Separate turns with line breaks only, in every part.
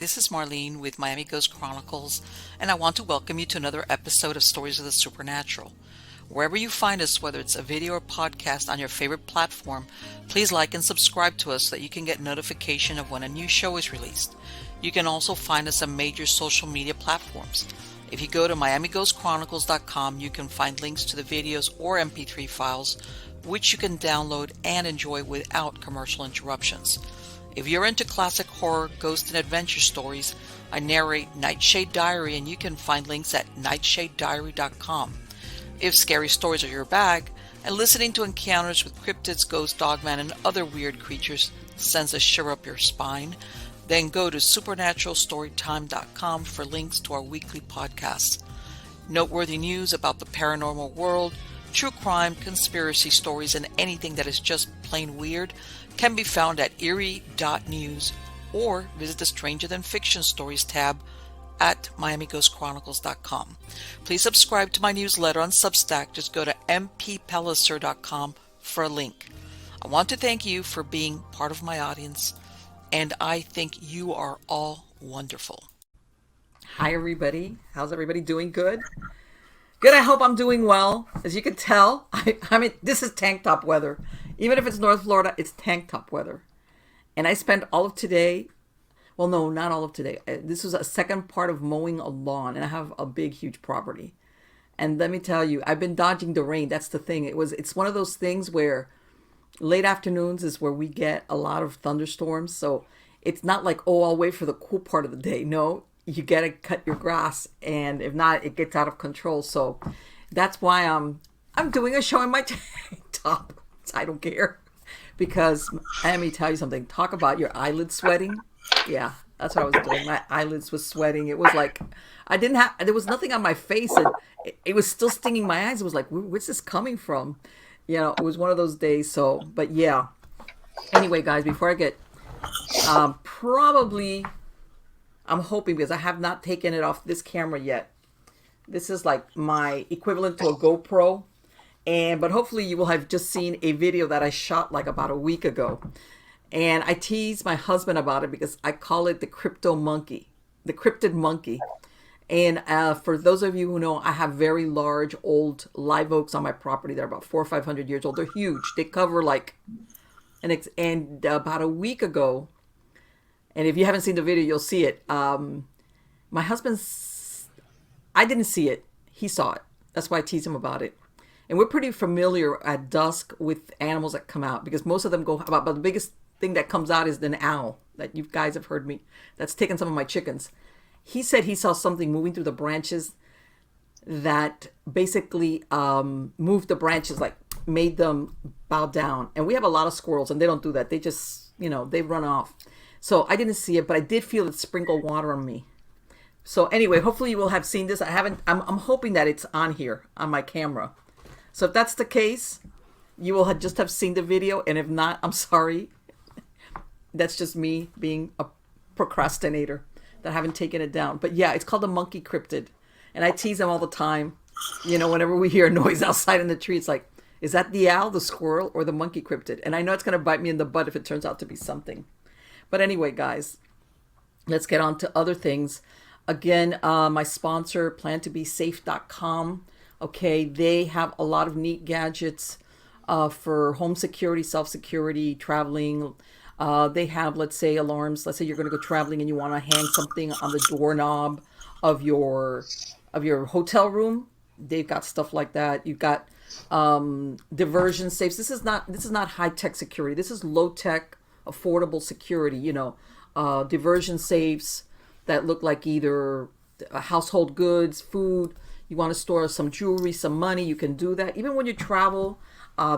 This is Marlene with Miami Ghost Chronicles, and I want to welcome you to another episode of Stories of the Supernatural. Wherever you find us, whether it's a video or podcast on your favorite platform, please like and subscribe to us so that you can get notification of when a new show is released. You can also find us on major social media platforms. If you go to miamighostchronicles.com, you can find links to the videos or MP3 files, which you can download and enjoy without commercial interruptions. If you're into classic horror, ghost, and adventure stories, I narrate Nightshade Diary, and you can find links at nightshadediary.com. If scary stories are your bag, and listening to encounters with cryptids, ghosts, dogman, and other weird creatures sends a shiver up your spine, then go to supernaturalstorytime.com for links to our weekly podcasts. Noteworthy news about the paranormal world, true crime, conspiracy stories, and anything that is just plain weird can be found at eerie.news or visit the Stranger Than Fiction Stories tab at miamighostchronicles.com. Please subscribe to my newsletter on Substack. Just go to mppellicer.com for a link. I want to thank you for being part of my audience, and I think you are all wonderful.
Hi, everybody. How's everybody doing? Good? Good. I hope I'm doing well. As you can tell, I mean, this is tank top weather. Even if it's North Florida, it's tank top weather. And I spent all of today, well, no, not all of today. This was a second part of mowing a lawn, and I have a big, huge property. And let me tell you, I've been dodging the rain. That's the thing. It's one of those things where late afternoons is where we get a lot of thunderstorms. So it's not like, oh, I'll wait for the cool part of the day. No, you got to cut your grass, and if not, it gets out of control. So that's why I'm doing a show in my tank top. I don't care, because let me tell you something. Talk about your eyelids sweating. Yeah, that's what I was doing. My eyelids was sweating. It was like there was nothing on my face, and it was still stinging my eyes. It was like, where's this coming from? You know, it was one of those days. So, but yeah. Anyway, guys, before I get probably, I'm hoping, because I have not taken it off this camera yet. This is like my equivalent to a GoPro. But hopefully you will have just seen a video that I shot like about a week ago. And I teased my husband about it because I call it the cryptid monkey. And for those of you who know, I have very large old live oaks on my property. They're about 400 or 500 years old. They're huge. They cover like, and about a week ago, and if you haven't seen the video, you'll see it. My husband's, I didn't see it. He saw it. That's why I teased him about it. And we're pretty familiar at dusk with animals that come out, because most of them go about, but the biggest thing that comes out is an owl that you guys have heard me, that's taken some of my chickens. He said he saw something moving through the branches that basically moved the branches, like made them bow down. And we have a lot of squirrels, and they don't do that. They just, they run off. So I didn't see it, but I did feel it sprinkle water on me. So anyway, hopefully you will have seen this. I'm hoping that it's on here on my camera. So if that's the case, you will just have seen the video. And if not, I'm sorry. That's just me being a procrastinator that I haven't taken it down. But yeah, it's called the monkey cryptid. And I tease them all the time. Whenever we hear a noise outside in the tree, it's like, is that the owl, the squirrel, or the monkey cryptid? And I know it's going to bite me in the butt if it turns out to be something. But anyway, guys, let's get on to other things. Again, my sponsor, plantobesafe.com. Okay, they have a lot of neat gadgets for home security, self-security, traveling. They have, let's say, alarms. Let's say you're going to go traveling and you want to hang something on the doorknob of your hotel room. They've got stuff like that. You've got diversion safes. This is not high-tech security. This is low-tech, affordable security. Diversion safes that look like either household goods, food. You want to store some jewelry, some money, you can do that. Even when you travel,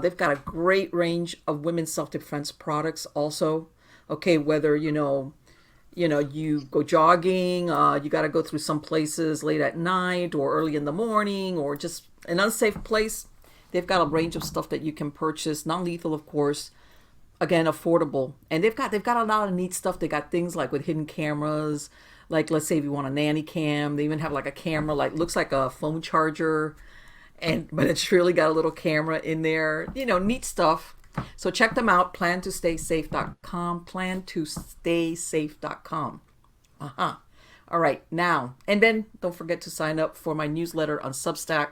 they've got a great range of women's self-defense products also. Okay, whether, you go jogging, you got to go through some places late at night or early in the morning, or just an unsafe place, they've got a range of stuff that you can purchase. Non-lethal, of course. Again, affordable. And they've got a lot of neat stuff. They got things like with hidden cameras. Like, let's say if you want a nanny cam, they even have like a camera, like looks like a phone charger, but it's really got a little camera in there. Neat stuff. So check them out, plantostaysafe.com, plantostaysafe.com. Uh-huh. All right, now. And then don't forget to sign up for my newsletter on Substack.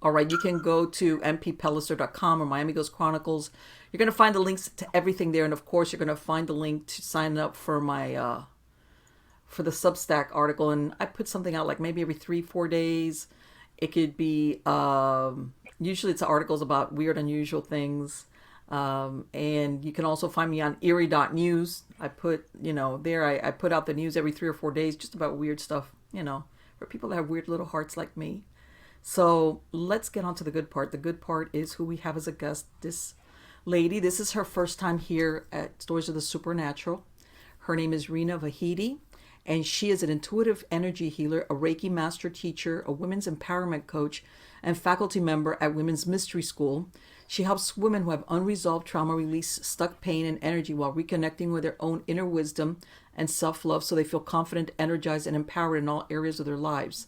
All right, you can go to mppellicer.com or Miami Ghost Chronicles. You're going to find the links to everything there. And of course, you're going to find the link to sign up for my for the Substack article. And I put something out like maybe every 3-4 days. It could be, usually it's articles about weird, unusual things. And you can also find me on eerie.news. I put, there I put out the news every 3 or 4 days just about weird stuff, for people that have weird little hearts like me. So let's get on to the good part. The good part is who we have as a guest. This lady, this is her first time here at Stories of the Supernatural. Her name is Rena Vahidi, and she is an intuitive energy healer, a Reiki Master Teacher, a women's empowerment coach, and faculty member at Women's Mystery School. She helps women who have unresolved trauma release stuck pain and energy while reconnecting with their own inner wisdom and self-love so they feel confident, energized, and empowered in all areas of their lives.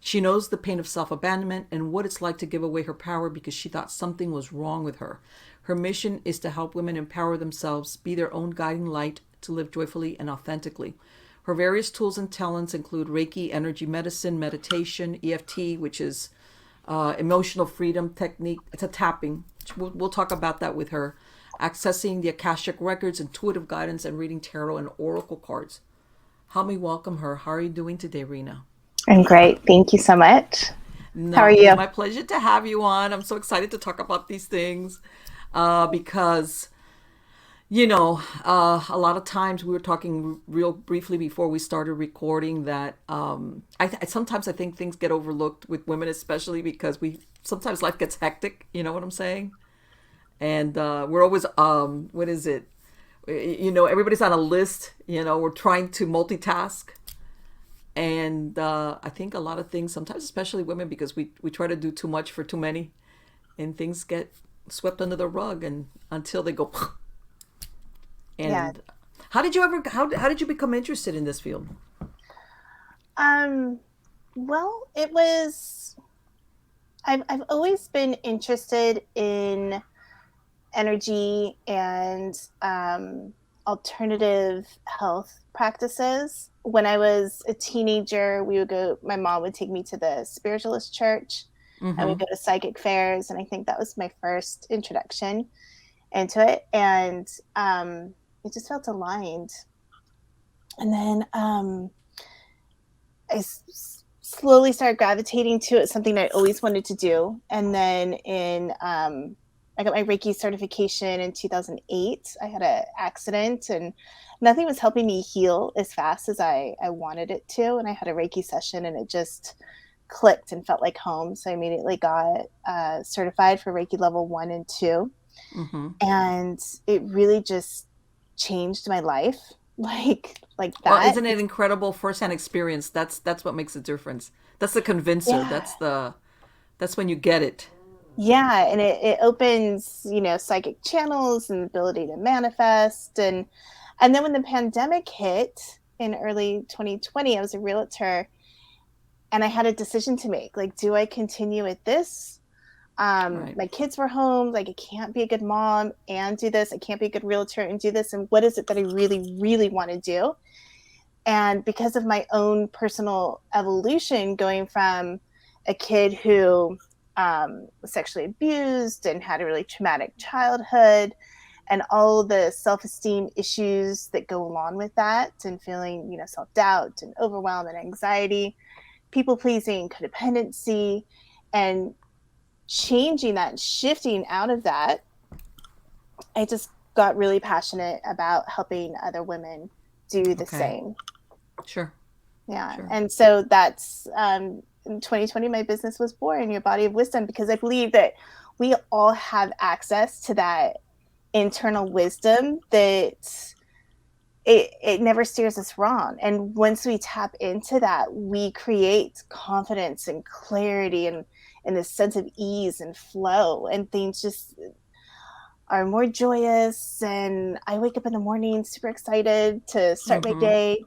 She knows the pain of self-abandonment and what it's like to give away her power because she thought something was wrong with her. Her mission is to help women empower themselves, be their own guiding light, to live joyfully and authentically. Her various tools and talents include Reiki, energy medicine, meditation, EFT, which is emotional freedom technique. It's a tapping. We'll talk about that with her. Accessing the Akashic records, intuitive guidance, and reading tarot and oracle cards. Help me welcome her. How are you doing today, Rena?
I'm great. Thank you so much.
No,
how are you?
It's my pleasure to have you on. I'm so excited to talk about these things because, a lot of times we were talking real briefly before we started recording that sometimes I think things get overlooked with women, especially because sometimes life gets hectic. You know what I'm saying? And we're always, what is it? Everybody's on a list. We're trying to multitask. And I think a lot of things, sometimes especially women, because we try to do too much for too many, and things get swept under the rug and until they go. And
Yeah.
how did you become interested in this field?
Well, it was, I've always been interested in energy and alternative health practices. When I was a teenager, my mom would take me to the spiritualist church, and we'd go to psychic fairs. And I think that was my first introduction into it. And it just felt aligned. And then I slowly started gravitating to it, something I always wanted to do. And then I got my Reiki certification in 2008. I had an accident and nothing was helping me heal as fast as I wanted it to. And I had a Reiki session and it just clicked and felt like home. So I immediately got certified for Reiki level 1 and 2. And it really just changed my life. Like that.
Well, isn't it incredible firsthand experience? That's what makes a difference. That's the convincer.
Yeah.
That's when you get it.
Yeah, and it opens, psychic channels and the ability to manifest. And then when the pandemic hit in early 2020, I was a realtor and I had a decision to make. Like, do I continue with this?
Right.
My kids were home. Like, I can't be a good mom and do this. I can't be a good realtor and do this. And what is it that I really, really want to do? And because of my own personal evolution, going from a kid who was sexually abused and had a really traumatic childhood and all the self-esteem issues that go along with that, and feeling, self-doubt and overwhelm and anxiety, people-pleasing, codependency, and changing that and shifting out of that, I just got really passionate about helping other women do the same.
Sure.
Yeah.
Sure.
And so that's in 2020, my business was born, Your Body of Wisdom, because I believe that we all have access to that internal wisdom that it never steers us wrong. And once we tap into that, we create confidence and clarity and this sense of ease and flow, and things just are more joyous. And I wake up in the morning super excited to start my day.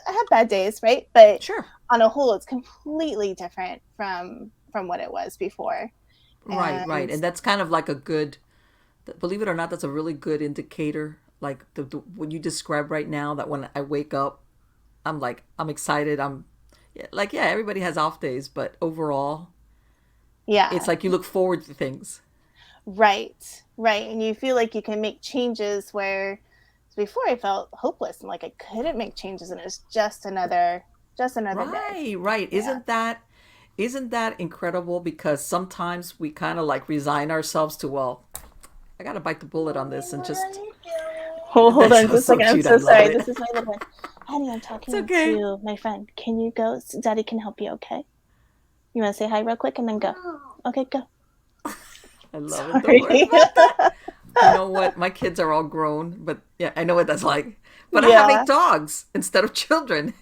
I have bad days, right? But
Sure.
On a whole, it's completely different from what it was before.
Right. And that's kind of like a good, believe it or not, that's a really good indicator. Like what you describe right now, that when I wake up, I'm excited. Everybody has off days, but overall, it's
Yeah.
like you look forward to things.
Right. Right. And you feel like you can make changes where before I felt hopeless and like I couldn't make changes and it was just another day.
Right, right.
Yeah.
Isn't that incredible? Because sometimes we kind of like resign ourselves to, well, I gotta bite the bullet on this and just.
Hold
That's
on
so,
just a
so
second. I'm
cute. I
so
love
sorry.
it.
This is my little one. Honey, I'm
It's
talking
okay.
to my friend. Can you go? Daddy can help you, okay? You want to say hi real quick and then go? Okay, go.
I love it. Don't worry
Sorry.
about that. You know what? My kids are all grown, but yeah, I know what that's like. But I have
Yeah.
8 dogs instead of children.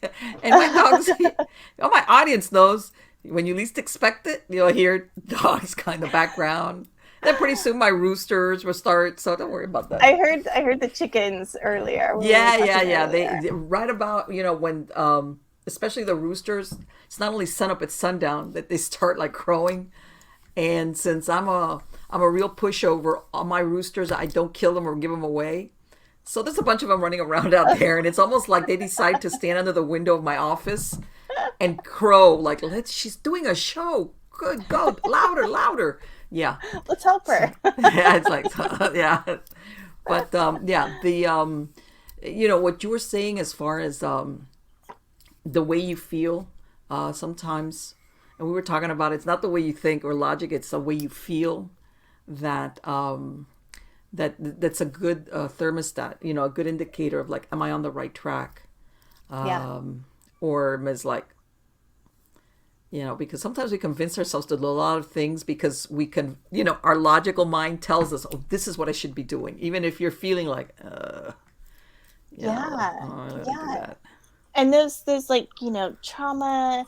And my dogs, all my audience knows when you least expect it, you'll hear dogs kind of in the background. Then pretty soon my roosters will start, so don't worry about that.
I heard the chickens earlier when we were
Yeah,
talking
yeah, yeah.
earlier.
They right about, when especially the roosters, it's not only sun up at sundown that they start like crowing. And since I'm a real pushover on my roosters, I don't kill them or give them away. So there's a bunch of them running around out there, and it's almost like they decide to stand under the window of my office and crow like, she's doing a show. Good, go louder, louder. Yeah.
Let's help her.
Yeah, it's like yeah. But yeah, the what you were saying as far as the way you feel sometimes, and we were talking about it's not the way you think or logic, it's the way you feel that that's a good thermostat, a good indicator of like, am I on the right track?
Yeah.
Or is like, because sometimes we convince ourselves to do a lot of things because we can, our logical mind tells us, oh, this is what I should be doing. Even if you're feeling like,
Yeah.
I don't wanna do
Yeah.
that.
And there's like, trauma,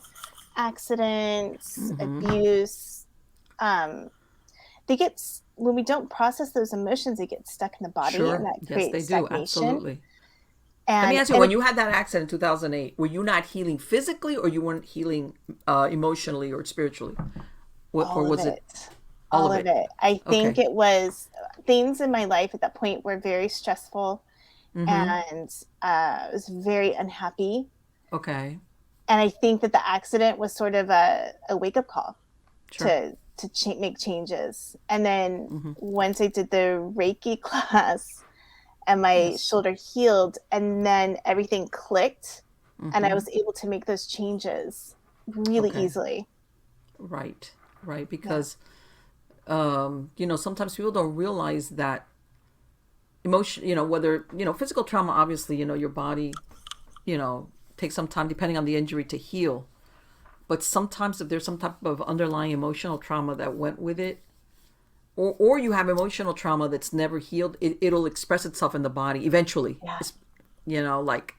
accidents, abuse, they get when we don't process those emotions, they get stuck in the body,
Sure.
and that
Yes,
creates
they do.
stagnation.
Absolutely. Let me
And
ask you, when you had that accident in 2008, were you not healing physically or you weren't healing emotionally or spiritually? Or
all of
was it
it,
all
all
of
of
it?
it. I think
Okay.
it was things in my life at that point were very stressful,
Mm-hmm.
and I was very unhappy.
Okay.
And I think that the accident was sort of a wake up call
Sure.
to make changes. And then
Mm-hmm.
once I did the Reiki class and my
Yes.
shoulder healed, and then everything clicked, and I
Mm-hmm.
was able to make those changes really
Okay.
easily.
Right. Right.
Yeah.
Because sometimes people don't realize that emotion, whether, physical trauma, obviously, your body, takes some time depending on the injury to heal. But sometimes if there's some type of underlying emotional trauma that went with it, or you have emotional trauma that's never healed, it'll express itself in the body eventually.
Yeah.
Like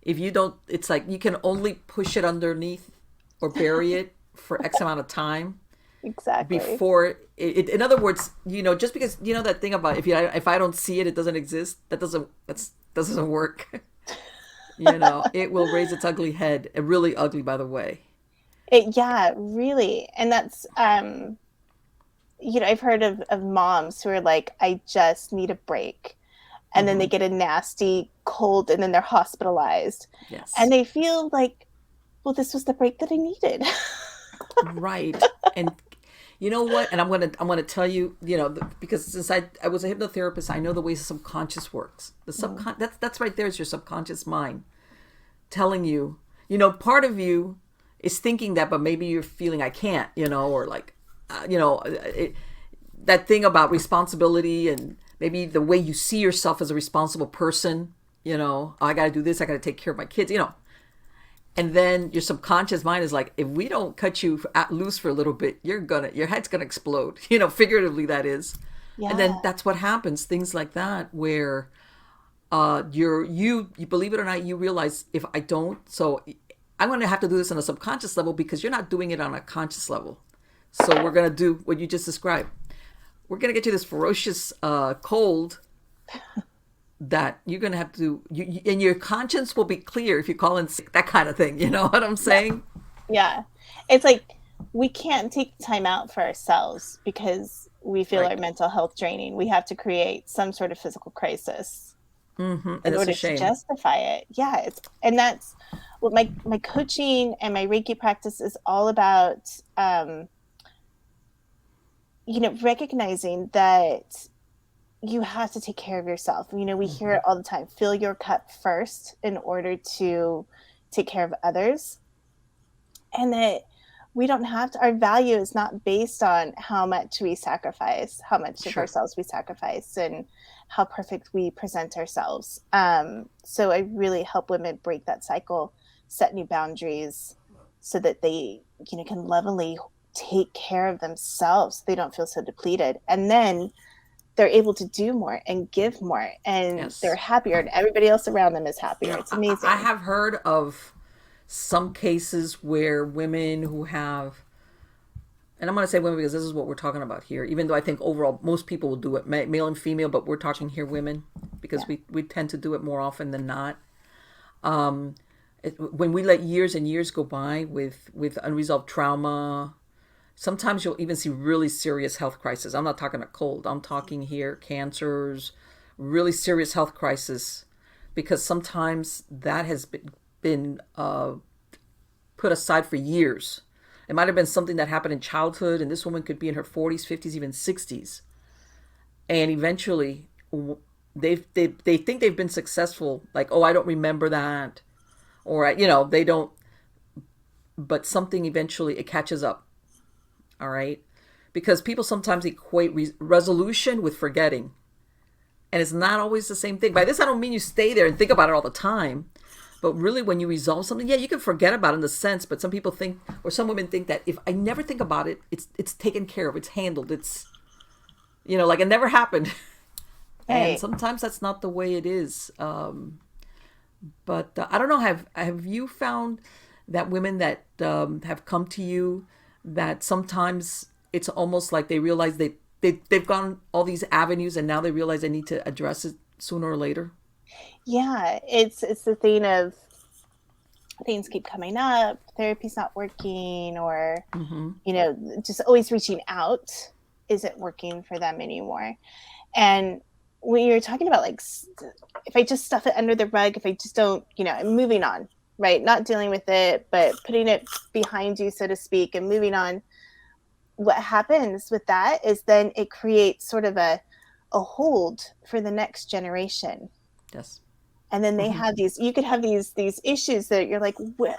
if you don't, it's like you can only push it underneath or bury it for X amount of time
Exactly.
before in other words, just because that thing about if I don't see it, it doesn't exist. That doesn't work. It will raise its ugly head, really ugly, by the way.
Yeah, really. And that's I've heard of moms who are like, I just need a break. And then they
Hmm.
get a nasty cold and then they're hospitalized. And
Yes.
they feel like, well, this was the break that I needed.
Right. And you know what? And I'm gonna tell you, because since I was a hypnotherapist, I know the way the subconscious works. The that's right there is your subconscious mind telling you, part of you is thinking that, but maybe you're feeling I can't, or like, that thing about responsibility and maybe the way you see yourself as a responsible person. I got to do this. I got to take care of my kids. And then your subconscious mind is like, if we don't cut you loose for a little bit, your head's gonna explode. Figuratively that is. And
Yeah.
then that's what happens. Things like that, where you believe it or not, you realize if I don't, so I'm gonna have to do this on a subconscious level because you're not doing it on a conscious level. So we're gonna do what you just described. We're gonna get you this ferocious cold that you're going to have to and your conscience will be clear if you call in sick, that kind of thing. You know what I'm saying?
Yeah. It's like we can't take time out for ourselves because we feel
Right.
our mental health draining. We have to create some sort of physical crisis.
And
in
it's a
order to
shame.
justify it. Yeah, and that's what my coaching and my Reiki practice is all about. Recognizing that you have to take care of yourself. We hear it all the time. Fill your cup first in order to take care of others. And that we don't have to, our value is not based on how much we sacrifice, how much of
Sure.
ourselves we sacrifice, and how perfect we present ourselves. So I really help women break that cycle, set new boundaries so that they, can lovingly take care of themselves. So they don't feel so depleted. And then they're able to do more and give more, and they're
Yes.
happier, and everybody else around them is happier. It's
I
amazing.
have heard of some cases where women who have, and I'm going to say women because this is what we're talking about here, even though I think overall most people will do it, male and female, but we're talking here women because
Yeah.
we tend to do it more often than not. When we let years and years go by with unresolved trauma, sometimes you'll even see really serious health crisis. I'm not talking a cold. I'm talking here cancers, really serious health crisis, because sometimes that has been put aside for years. It might have been something that happened in childhood, and this woman could be in her 40s, 50s, even 60s, and eventually they think they've been successful. Like, oh, I don't remember that, or they don't. But something eventually it catches up. All right, because people sometimes equate resolution with forgetting, and it's not always the same thing. By this, I don't mean you stay there and think about it all the time. But really, when you resolve something, yeah, you can forget about it in the sense. But some people think, or some women think that if I never think about it, it's taken care of, it's handled, it's like it never happened. And
Right.
sometimes that's not the way it is. But I don't know. Have you found that women that have come to you that sometimes it's almost like they realize they've gone all these avenues and now they realize they need to address it sooner or later?
Yeah, it's the thing of things keep coming up, therapy's not working, or just always reaching out isn't working for them anymore. And when you're talking about, like, if I just stuff it under the rug, if I just don't, I'm moving on, right? Not dealing with it, but putting it behind you, so to speak, and moving on. What happens with that is then it creates sort of a hold for the next generation.
Yes.
And then they
Hmm.
have you could have these issues that you're like,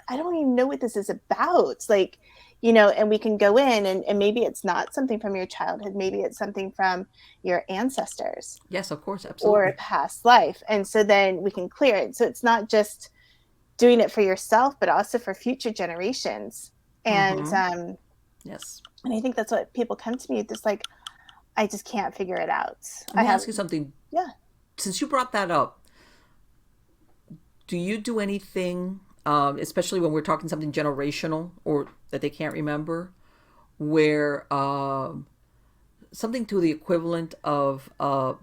I don't even know what this is about. Like, and we can go in, and maybe it's not something from your childhood. Maybe it's something from your ancestors
Yes, of course,
or a
absolutely.
past life. And so then we can clear it. So it's not just doing it for yourself, but also for future generations. And,
Hmm. Yes.
and I think that's what people come to me, just like, I just can't figure it out.
Let
I
me
have,
ask you something.
yeah.
Since you brought that up, do you do anything, especially when we're talking something generational or that they can't remember, where something to the equivalent of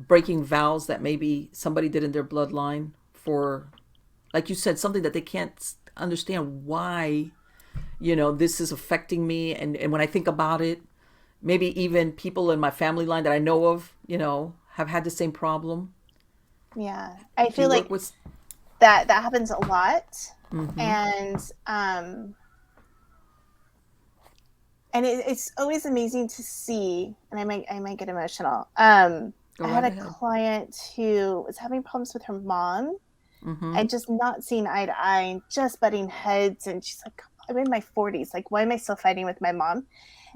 breaking vows that maybe somebody did in their bloodline for, like you said, something that they can't understand why, this is affecting me. And when I think about it, maybe even people in my family line that I know of, have had the same problem.
Yeah. I
Do you
feel
work
like
with?
that happens a lot.
Mm-hmm.
And it's always amazing to see, and I might get emotional.
Go
I had
right
a
ahead.
client who was having problems with her mom
Mm-hmm.
and just not seeing eye to eye and just butting heads, and she's like, I'm in my 40s, like, why am I still fighting with my mom?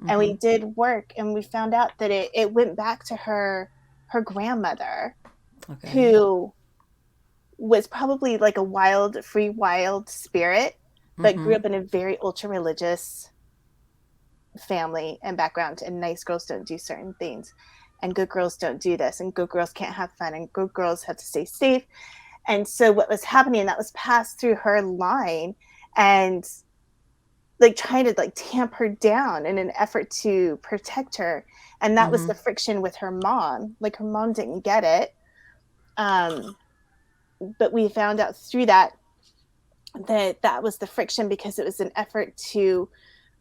And we
Mm-hmm.
did work, and we found out that it went back to her grandmother,
Okay.
who was probably like a wild spirit, but grew
Mm-hmm.
up in a very ultra religious family and background, and nice girls don't do certain things, and good girls don't do this, and good girls can't have fun, and good girls have to stay safe. And so what was happening, that was passed through her line, and like trying to like tamp her down in an effort to protect her. And that was
Mm-hmm.
the friction with her mom. Like, her mom didn't get it. um but we found out through that was the friction, because it was an effort to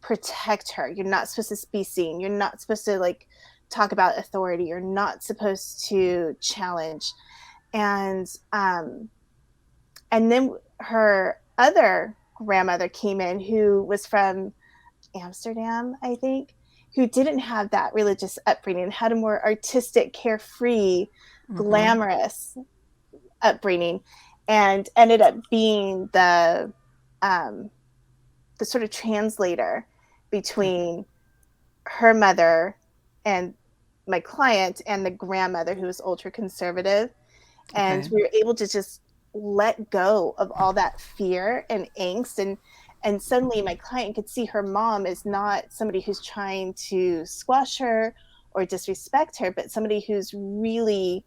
protect her. You're not supposed to be seen. You're not supposed to, like, talk about authority. You're not supposed to challenge. And then her other grandmother came in, who was from Amsterdam, I think, who didn't have that religious upbringing, had a more artistic, carefree, glamorous upbringing, and ended up being the sort of translator between her mother and my client and the grandmother, who was ultra conservative. And we were able to just let go of all that fear and angst, and suddenly my client could see her mom is not somebody who's trying to squash her or disrespect her, but somebody who's really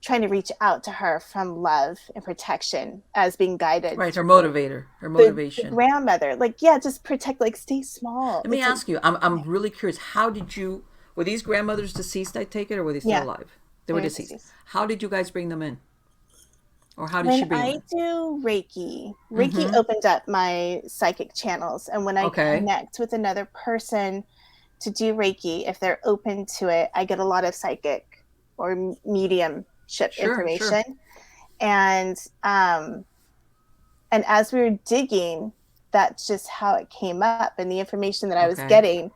trying to reach out to her from love and protection, as being guided.
Right, her motivator, her motivation.
The grandmother, like, yeah, just protect, like, stay small.
Let me ask you, I'm really curious, how did you, were these grandmothers deceased, I take it, or were they still alive? They were deceased. How did you guys bring them in? Or how did she bring them in?
When I do Reiki opened up my psychic channels. And when I connect with another person to do Reiki, if they're open to it, I get a lot of psychic or mediumship information. And as we were digging, that's just how it came up. And the information that I was getting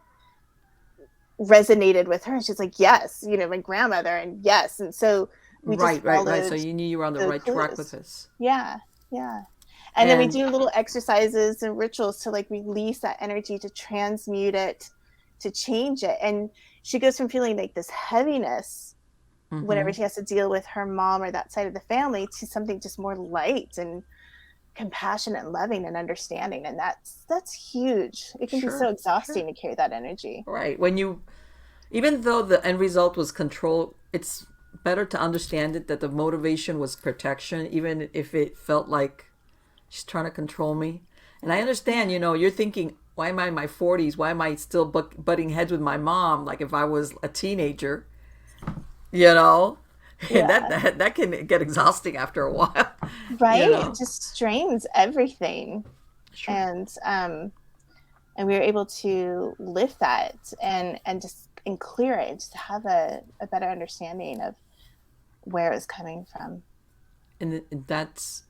resonated with her. She's like, yes, my grandmother, and yes. And so we just
right. So you knew you were on the right track with this.
Yeah. And then we do little exercises and rituals to, like, release that energy, to transmute it, to change it. And she goes from feeling like this heaviness whenever she has to deal with her mom or that side of the family, to something just more light and compassionate and loving and understanding. And that's huge. It can be so exhausting to carry that energy.
Right. Even though the end result was control, it's better to understand it, that the motivation was protection, even if it felt like she's trying to control me. And I understand, you're thinking, why am I in my 40s? Why am I still butting heads with my mom? Like if I was a teenager, that can get exhausting after a while.
Right. It just strains everything. And we were able to lift that and clear it, just to have a better understanding of where it was coming from.
And that's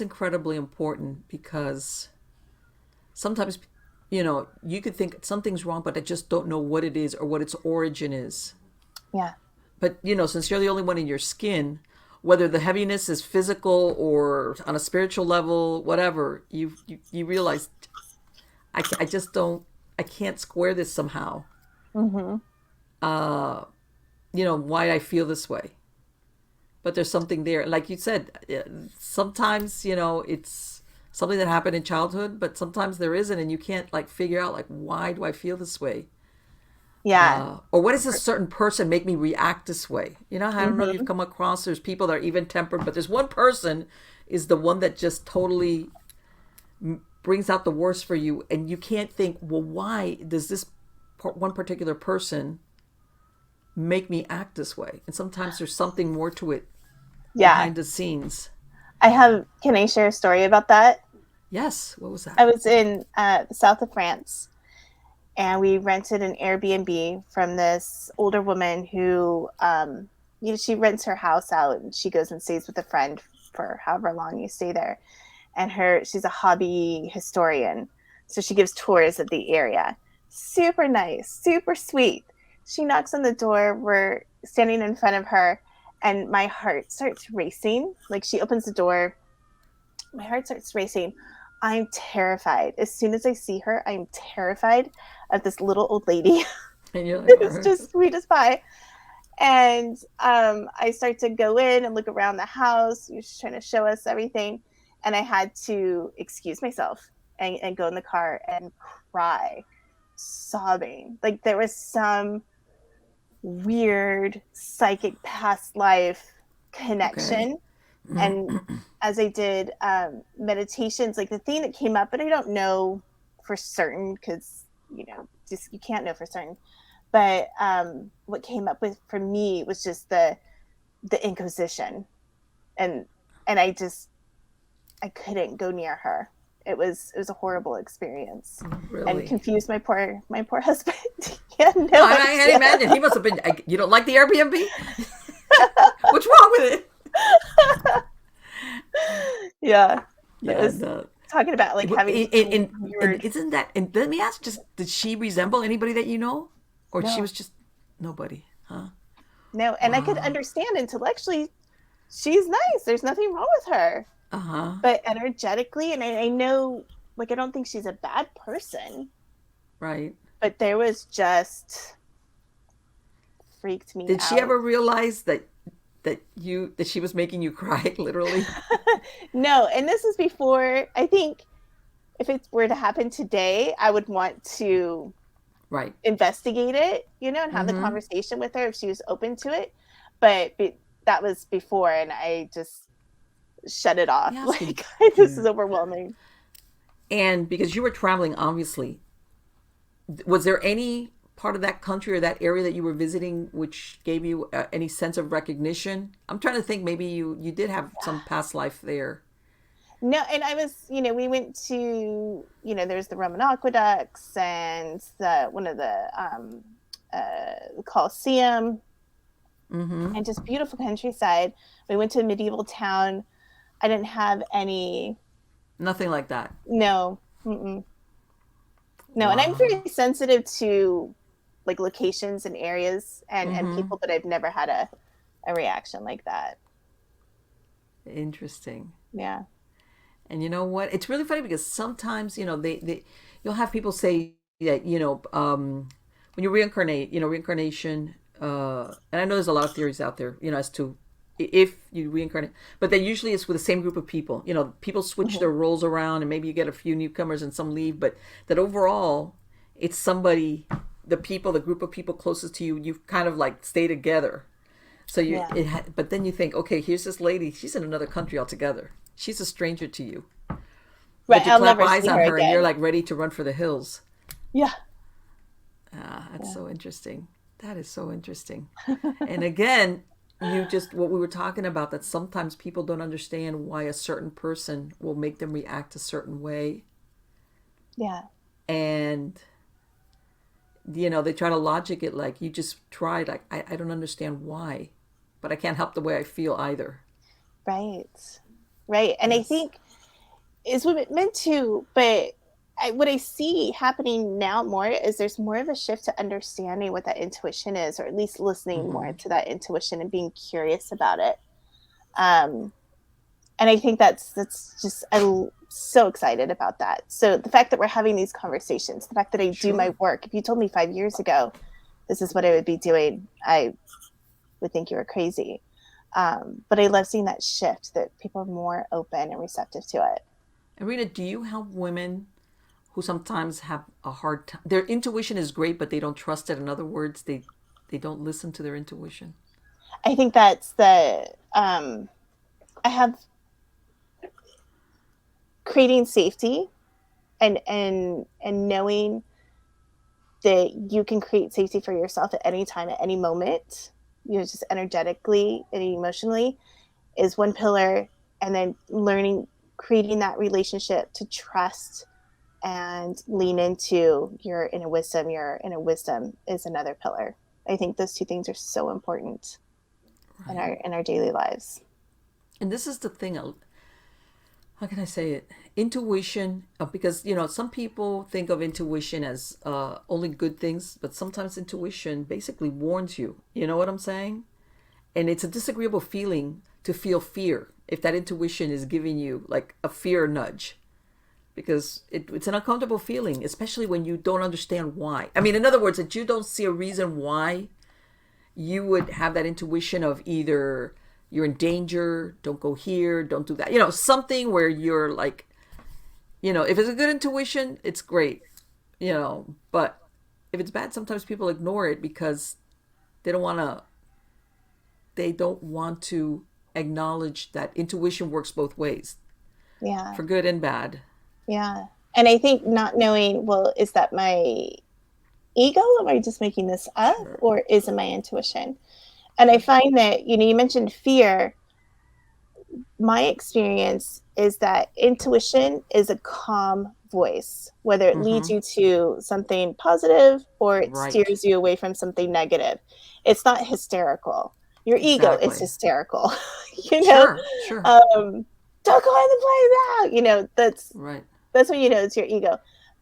incredibly important, because sometimes, you could think something's wrong, but I just don't know what it is or what its origin is.
Yeah.
But, since you're the only one in your skin, whether the heaviness is physical or on a spiritual level, whatever, you realize, I can't square this somehow. Why I feel this way. But there's something there. Like you said, sometimes, it's something that happened in childhood, but sometimes there isn't, and you can't, like, figure out, like, why do I feel this way?
Yeah.
Or what does a certain person make me react this way? I don't know if you've come across, there's people that are even tempered, but there's one person is the one that just totally brings out the worst for you. And you can't think, well, why does this one particular person make me act this way? And sometimes there's something more to it behind the scenes.
Can I share a story about that?
Yes. What was that?
I was in the south of France, and we rented an Airbnb from this older woman who, she rents her house out, and she goes and stays with a friend for however long you stay there. And she's a hobby historian, so she gives tours of the area. Super nice, super sweet. She knocks on the door. We're standing in front of her, and my heart starts racing. Like, she opens the door, my heart starts racing. I'm terrified. As soon as I see her, I'm terrified of this little old lady.
And you're like,
It's just sweet as pie. And I start to go in and look around the house. She's trying to show us everything. And I had to excuse myself and go in the car and cry, sobbing. Like, there was some weird psychic past life connection. And as I did meditations, like, the thing that came up, but I don't know for certain, because just you can't know for certain, but what came up with for me was just the Inquisition, and I couldn't go near her. It was a horrible experience.
Really?
And confused my poor husband. I
can't imagine. He must have been. You don't like the Airbnb? What's wrong with it?
Yeah. That
Yeah,
was
no.
talking about like having such a
And
weird.
isn't that? And let me ask, just did she resemble anybody that you know, or she was
No,
just nobody? Huh?
no. And I could
Wow.
understand intellectually she's nice. There's nothing wrong with her.
Uh huh.
But energetically, and I know, like, I don't think she's a bad person,
Right.
but there was just freaked me
Did she
out.
ever realize that she was making you cry, literally?
No, and this is before, I think if it were to happen today, I would want to
Right.
investigate it, and have the
Mm-hmm.
conversation with her if she was open to it. But that was before, and I just shut it
Let me
off.
ask you,
Like, this is overwhelming.
and because you were traveling, obviously, was there any part of that country or that area that you were visiting which gave you any sense of recognition? I'm trying to think. Maybe you did have some past life there.
No, and I was, we went to, there's the Roman aqueducts and one of the Colosseum
Mm-hmm.
and just beautiful countryside. We went to a medieval town. I didn't have any,
Nothing like that.
no, mm-mm. No, and I'm
Wow.
very sensitive to like locations and areas and
Mm-hmm.
people, but I've never had a reaction like that.
Interesting.
Yeah.
And you know what? It's really funny because sometimes, you'll have people say that, when you reincarnate, reincarnation, and I know there's a lot of theories out there, as to if you reincarnate, but then usually it's with the same group of people. People switch
Mm-hmm.
their roles around and maybe you get a few newcomers and some leave, but that overall it's somebody, the group of people closest to you, you've kind of like stay together. So
Yeah.
but then you think, okay, here's this lady. She's in another country altogether. She's a stranger to you,
Right.
but you
I'll
clap
never
eyes
see
on
her
her and you're
again.
like ready to run for the hills.
Yeah.
Ah, that's
Yeah.
so interesting. That is so interesting. And again, you just what we were talking about, that sometimes people don't understand why a certain person will make them react a certain way,
Yeah.
and they try to logic it, like you just tried, like I don't understand why, but I can't help the way I feel either.
Right. Right. And I
Yes.
think is what it meant to, but what I see happening now more is there's more of a shift to understanding what that intuition is, or at least listening more
Mm-hmm.
to that intuition and being curious about it. Um, and I think that's just I'm so excited about that. So the fact that we're having these conversations, the fact that I do my
Sure.
work. If you told me 5 years ago this is what I would be doing, I would think you were crazy. But I love seeing that shift, that people are more open and receptive to it.
And Rita, do you help women who sometimes have a hard time? Their intuition is great, but they don't trust it. In other words, they don't listen to their intuition.
I think that's I have creating safety and knowing that you can create safety for yourself at any time, at any moment, just energetically and emotionally is one pillar. And then learning, creating that relationship to trust and lean into your inner wisdom is another pillar. I think those two things are so important in
Right.
our daily lives.
And this is the thing. How can I say it? Intuition, because some people think of intuition as only good things, but sometimes intuition basically warns you. You know what I'm saying? And it's a disagreeable feeling to feel fear if that intuition is giving you like a fear nudge, because it's an uncomfortable feeling, especially when you don't understand why. I mean, in other words, that you don't see a reason why you would have that intuition of either you're in danger, don't go here, don't do that. Something where you're like, if it's a good intuition, it's great, but if it's bad, sometimes people ignore it because they don't want to they don't want to acknowledge that intuition works both ways,
Yeah.
for good and bad.
Yeah. And I think not knowing, well, is that my ego? Am I just making this up?
Sure.
Or is it my intuition? And I find that, you mentioned fear. My experience is that intuition is a calm voice, whether it leads
Mm-hmm.
you to something positive or it
Right.
steers you away from something negative. It's not hysterical. Your ego is
Exactly.
hysterical.
Sure. Sure.
Don't go in the place now.
Right.
That's when you know it's your ego.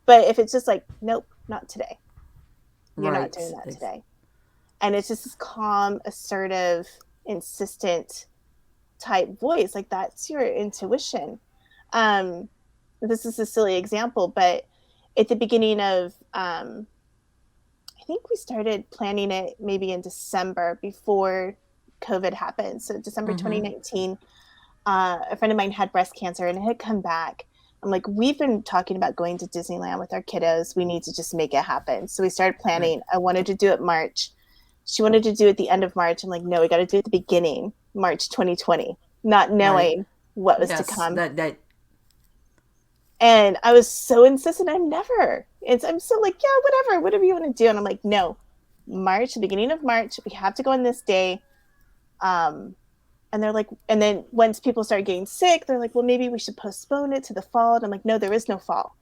But if it's just like, nope, not today. You're not doing
Right.
that today. And it's just this calm, assertive, insistent type voice. Like that's your intuition. Um, this is a silly example, but at the beginning of I think we started planning it maybe in December before COVID happened. So December
Mm-hmm.
2019, a friend of mine had breast cancer and it had come back. I'm like, we've been talking about going to Disneyland with our kiddos. We need to just make it happen. So we started
Right.
planning. I wanted to do it March. She wanted to do it the end of March. I'm like, no, we got to do it at the beginning, March 2020, not
Right.
knowing what was to
Yes.
come.
That.
And I was so insistent. I'm so like, yeah, whatever you want to do. And I'm like, no, March, the beginning of March, we have to go on this day. And they're like, and then once people started getting sick, they're like, well, maybe we should postpone it to the fall. And I'm like, no, there is no fall.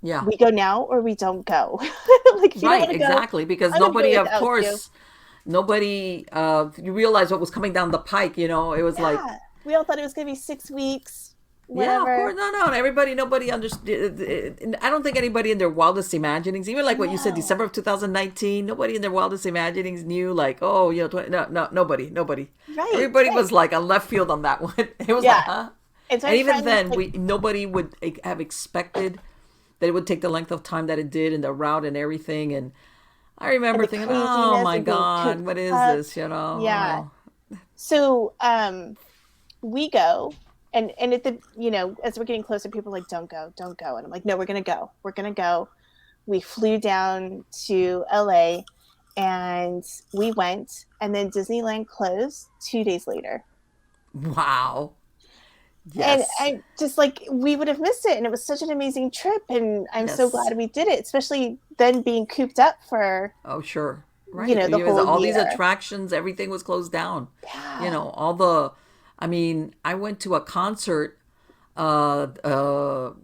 Yeah.
We go now or we don't go. Like, if you don't
Right.
want to go,
Exactly. Because
I'm going to go
nobody, of
without you.
course, nobody. You realize what was coming down the pike. It was like,
Yeah. We all thought it was going to be 6 weeks,
yeah, of
whatever.
course. No, no. And everybody, nobody understood. I don't think anybody in their wildest imaginings, even like what you said,
No.
December of 2019, nobody in their wildest imaginings knew, like, oh, 20, no, no, nobody.
Right.
Everybody
Right.
was like on left field on that one. It was like,
Yeah.
huh?
And so
And
my
even
friends,
then,
like,
nobody would have expected that it would take the length of time that it did and the route and everything. And I
and
remember
the
thinking, oh
craziness
my
of being
God,
cooped
what is
up.
this?
Yeah.
Oh,
So we go and at the as we're getting closer, people are like, don't go. And I'm like, no, we're gonna go. We flew down to LA and we went, and then Disneyland closed 2 days later.
wow.
And
Yes.
I just like, we would have missed it, and it was such an amazing trip, and I'm so
Yes.
glad we did it, especially then being cooped up for
Oh, sure. Right.
the
It was
whole
all these
year.
attractions, everything was closed down.
Yeah.
All the, I mean, I went to a concert,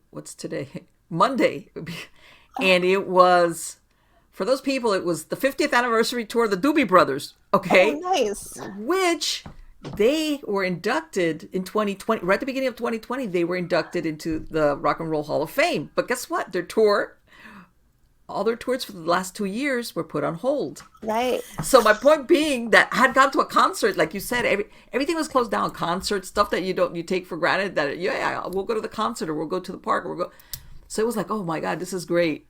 what's today? Monday. And it was, for those people, it was the 50th anniversary tour of the Doobie Brothers.
Oh,
Okay.
nice.
Which they were inducted in 2020, right at the beginning of 2020, they were inducted into the Rock and Roll Hall of Fame. But guess what? All their tours for the last 2 years were put on hold.
Right.
So my point being that I had gone to a concert, like you said, everything was closed down. Concerts, stuff that you take for granted, that we'll go to the concert or we'll go to the park or we'll go. So it was like, oh my God, this is great,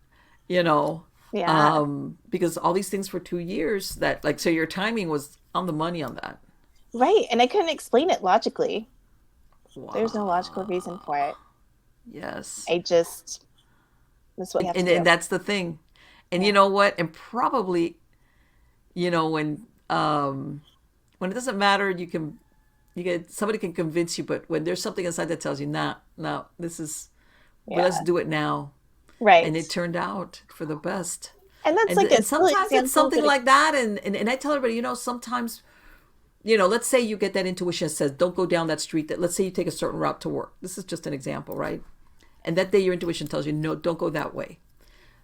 you know,
Yeah.
because all these things for 2 years that, like, so your timing was on the money on that.
Right. And I couldn't explain it logically. There's no logical reason
Wow.
for it.
Yes.
I just, that's what we have to
And
do.
that's the thing. And you
Yeah.
know what? And probably, when it doesn't matter, somebody can convince you, but when there's something inside that tells you, nah, no, this is, well, let's
Yeah.
do it now. And
Right.
it turned out for the best.
And that's
And
like a
and
silly
sometimes it's
example,
something
but
like that. And I tell everybody, sometimes, let's say you get that intuition that says, don't go down that street. That, let's say you take a certain route to work. This is just an example, right? And that day your intuition tells you, no, don't go that way.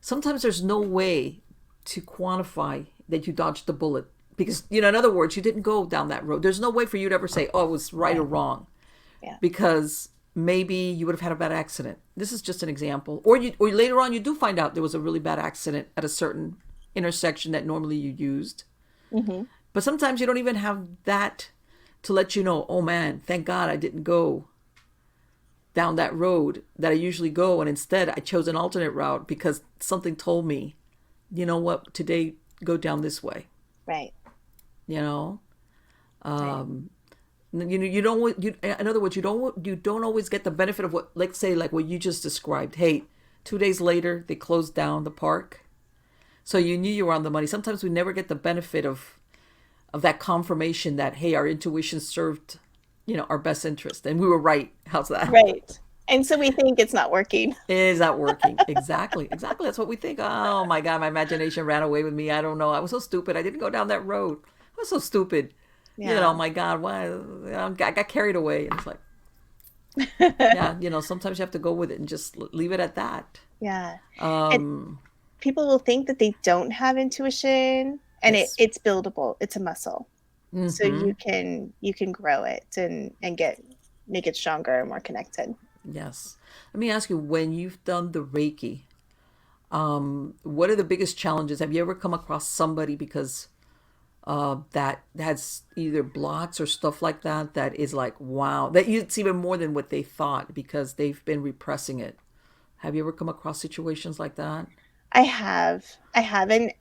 Sometimes there's no way to quantify that you dodged the bullet because, in other words, you didn't go down that road. There's no way for you to ever say, oh, it was right or
right.
wrong,
Yeah.
because maybe you would have had a bad accident. This is just an example. Or later on you do find out there was a really bad accident at a certain intersection that normally you used.
Mm-hmm.
But sometimes you don't even have that to let you know, oh man, thank God I didn't go down that road that I usually go. And instead I chose an alternate route because something told me, you know what, today go down this way,
Right.
you know?
Right.
You don't, in other words, you don't always get the benefit of what, let's say, like what you just described. Hey, 2 days later, they closed down the park. So you knew you were on the money. Sometimes we never get the benefit of that confirmation that, hey, our intuition served, our best interest. And we were right. How's that?
Right. And so we think it's not working.
Is that working? Exactly. Exactly. That's what we think. Oh my God, my imagination ran away with me. I don't know. I was so stupid. I didn't go down that road. I was so stupid.
Yeah.
My God, why? I got carried away. And it's like, yeah, sometimes you have to go with it and just leave it at that.
Yeah. And
Um,
people will think that they don't have intuition, and
yes.
it's buildable. It's a muscle. so you can grow it and make it stronger and more connected.
Yes. Let me ask you, when you've done the Reiki, what are the biggest challenges? Have you ever come across somebody because that has either blocks or stuff like that that is like, wow, that it's even more than what they thought because they've been repressing it? Have you ever come across situations like that?
I have, and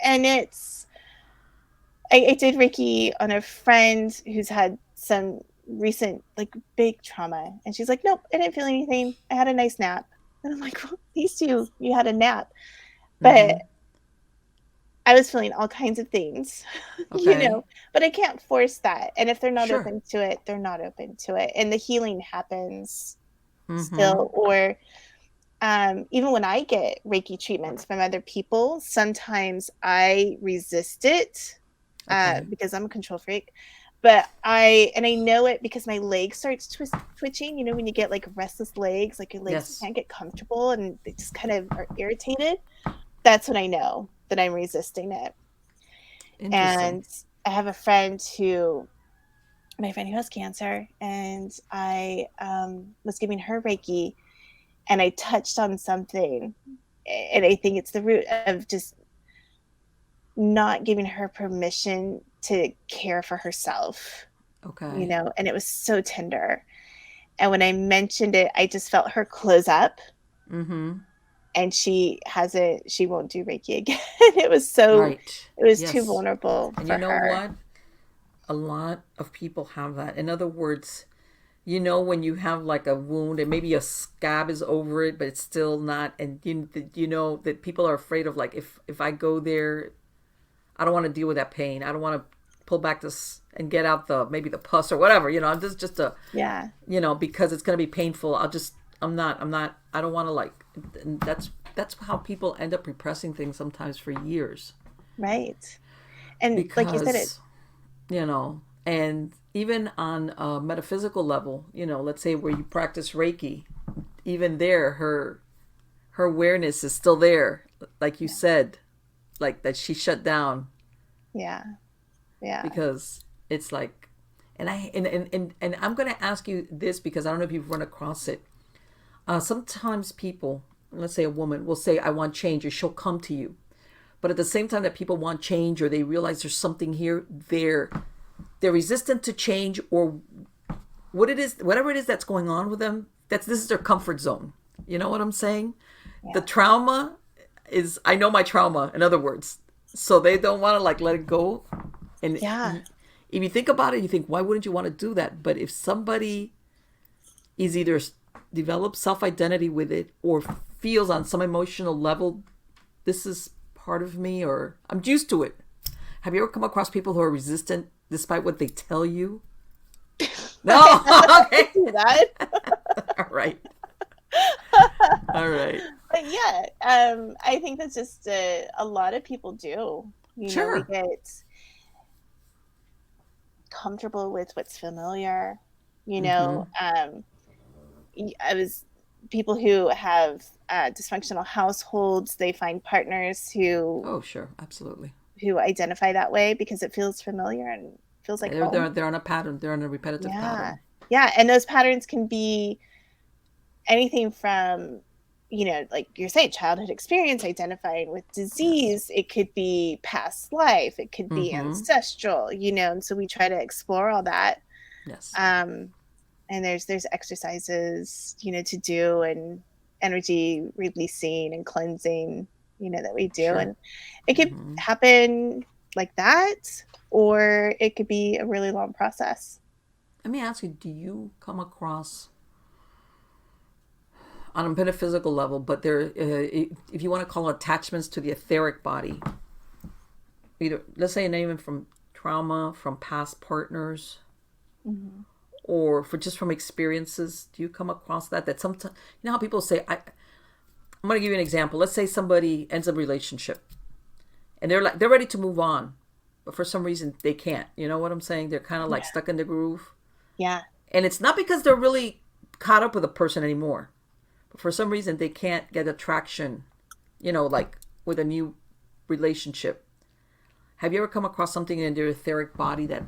I did Reiki on a friend who's had some recent like big trauma, and she's like, "Nope, I didn't feel anything. I had a nice nap." And I'm like, "Well, at least you had a nap," but I was feeling all kinds of things,
Okay.
But I can't force that. And if they're not
Sure.
open to it, they're not open to it, and the healing happens still. Or even when I get Reiki treatments from other people, sometimes I resist it
Okay.
because I'm a control freak. But I know it because my leg starts twitching. When you get like restless legs, like your legs
Yes.
can't get comfortable and they just kind of are irritated. That's when I know that I'm resisting it.
Interesting.
And I have a friend my friend who has cancer, and I was giving her Reiki, and I touched on something, and I think it's the root of just not giving her permission to care for herself,
Okay.
and it was so tender. And when I mentioned it, I just felt her close up, and she won't do Reiki again.
Right.
It was too
Yes.
vulnerable
And you
for
know
her.
what? A lot of people have that. In other words, when you have like a wound and maybe a scab is over it, but it's still not, and you know that people are afraid of, like, if I go there, I don't want to deal with that pain. I don't want to pull back this and get out the maybe the pus or whatever. I'm just a
Yeah.
because it's gonna be painful. I'm not. I don't want to, like. And that's how people end up repressing things sometimes for years
Right. And like you said, it
because and even on a metaphysical level, let's say where you practice Reiki, even there, her awareness is still there, like you said, like that she shut down
yeah. Yeah.
because it's like, and I'm going to ask you this because I don't know if you've run across it. Sometimes people, let's say a woman, will say, "I want change," or she'll come to you. But at the same time that people want change or they realize there's something here, they're resistant to change, or whatever it is that's going on with them. This is their comfort zone. You know what I'm saying? The
Yeah.
trauma is, I know my trauma, in other words. So they don't want to, like, let it go. And
Yeah.
if you think about it, you think, why wouldn't you want to do that? But if somebody is either develops self-identity with it or feels on some emotional level, this is part of me, or I'm used to it. Have you ever come across people who are resistant despite what they tell you? No. Okay.
Do that.
All right. All right.
But yeah, I think that's just a lot of people do. We
Sure.
get comfortable with what's familiar. You know, I was people who have dysfunctional households. They find partners
Oh, sure. Absolutely.
who identify that way because it feels familiar and feels like
They're,
home.
they're, they're on a pattern. They're on a repetitive
Yeah.
pattern.
Yeah. And those patterns can be anything from, like you're saying, childhood experience, identifying with disease. It could be past life. It could be ancestral, and so we try to explore all that.
Yes.
Um, and there's exercises, to do, and energy releasing and cleansing, that we do.
Sure.
And it could happen like that, or it could be a really long process.
Let me ask you, do you come across on a metaphysical level, but if you want to call it, attachments to the etheric body, either, let's say, even from trauma, from past partners, or from experiences, do you come across that sometimes, how people say, I'm going to give you an example. Let's say somebody ends a relationship and they're ready to move on, but for some reason they can't. You know what I'm saying? They're kind of like
Yeah.
stuck in the groove.
Yeah.
And it's not because they're really caught up with a person anymore, but for some reason they can't get attraction, like with a new relationship. Have you ever come across something in your etheric body that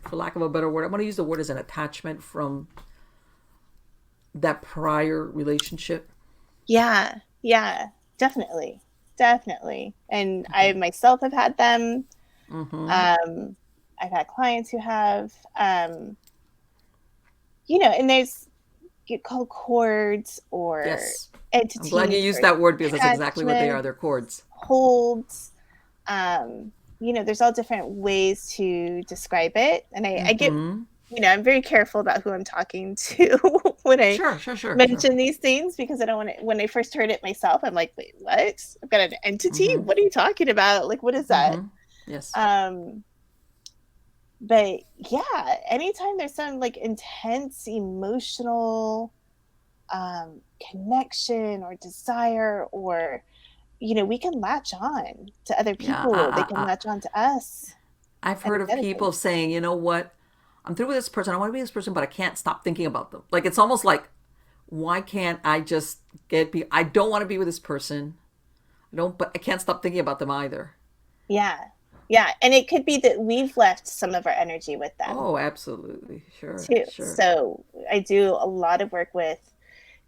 for lack of a better word, I'm going to use the word as an attachment from that prior relationship.
Yeah, yeah, definitely, definitely. And I
Okay.
myself have had them.
Mm-hmm.
I've had clients who have, and there's get called cords or
Yes. I'm glad you
entities
used
or
that word because that's exactly what they are.
attachment
They're cords.
holds. There's all different ways to describe it, and I get,
Mm-hmm.
I'm very careful about who I'm talking to when I
Sure, sure, sure, sure.
mention these things, because I don't want to. When I first heard it myself, I'm like, wait, what? I've got an entity?
Mm-hmm.
What are you talking about? Like, what is that?
Mm-hmm. Yes.
Um, but yeah, anytime there's some like intense emotional connection or desire, or we can latch on to other
Yeah.
people, or they can latch on to us.
I've heard of people
Energetically.
saying, you know what? I'm through with this person. I want to be this person, but I can't stop thinking about them. Like it's almost like, why can't I just I don't want to be with this person. I don't, but I can't stop thinking about them either.
Yeah. Yeah. And it could be that we've left some of our energy with them
Oh, absolutely. Sure,
too.
sure.
So I do a lot of work with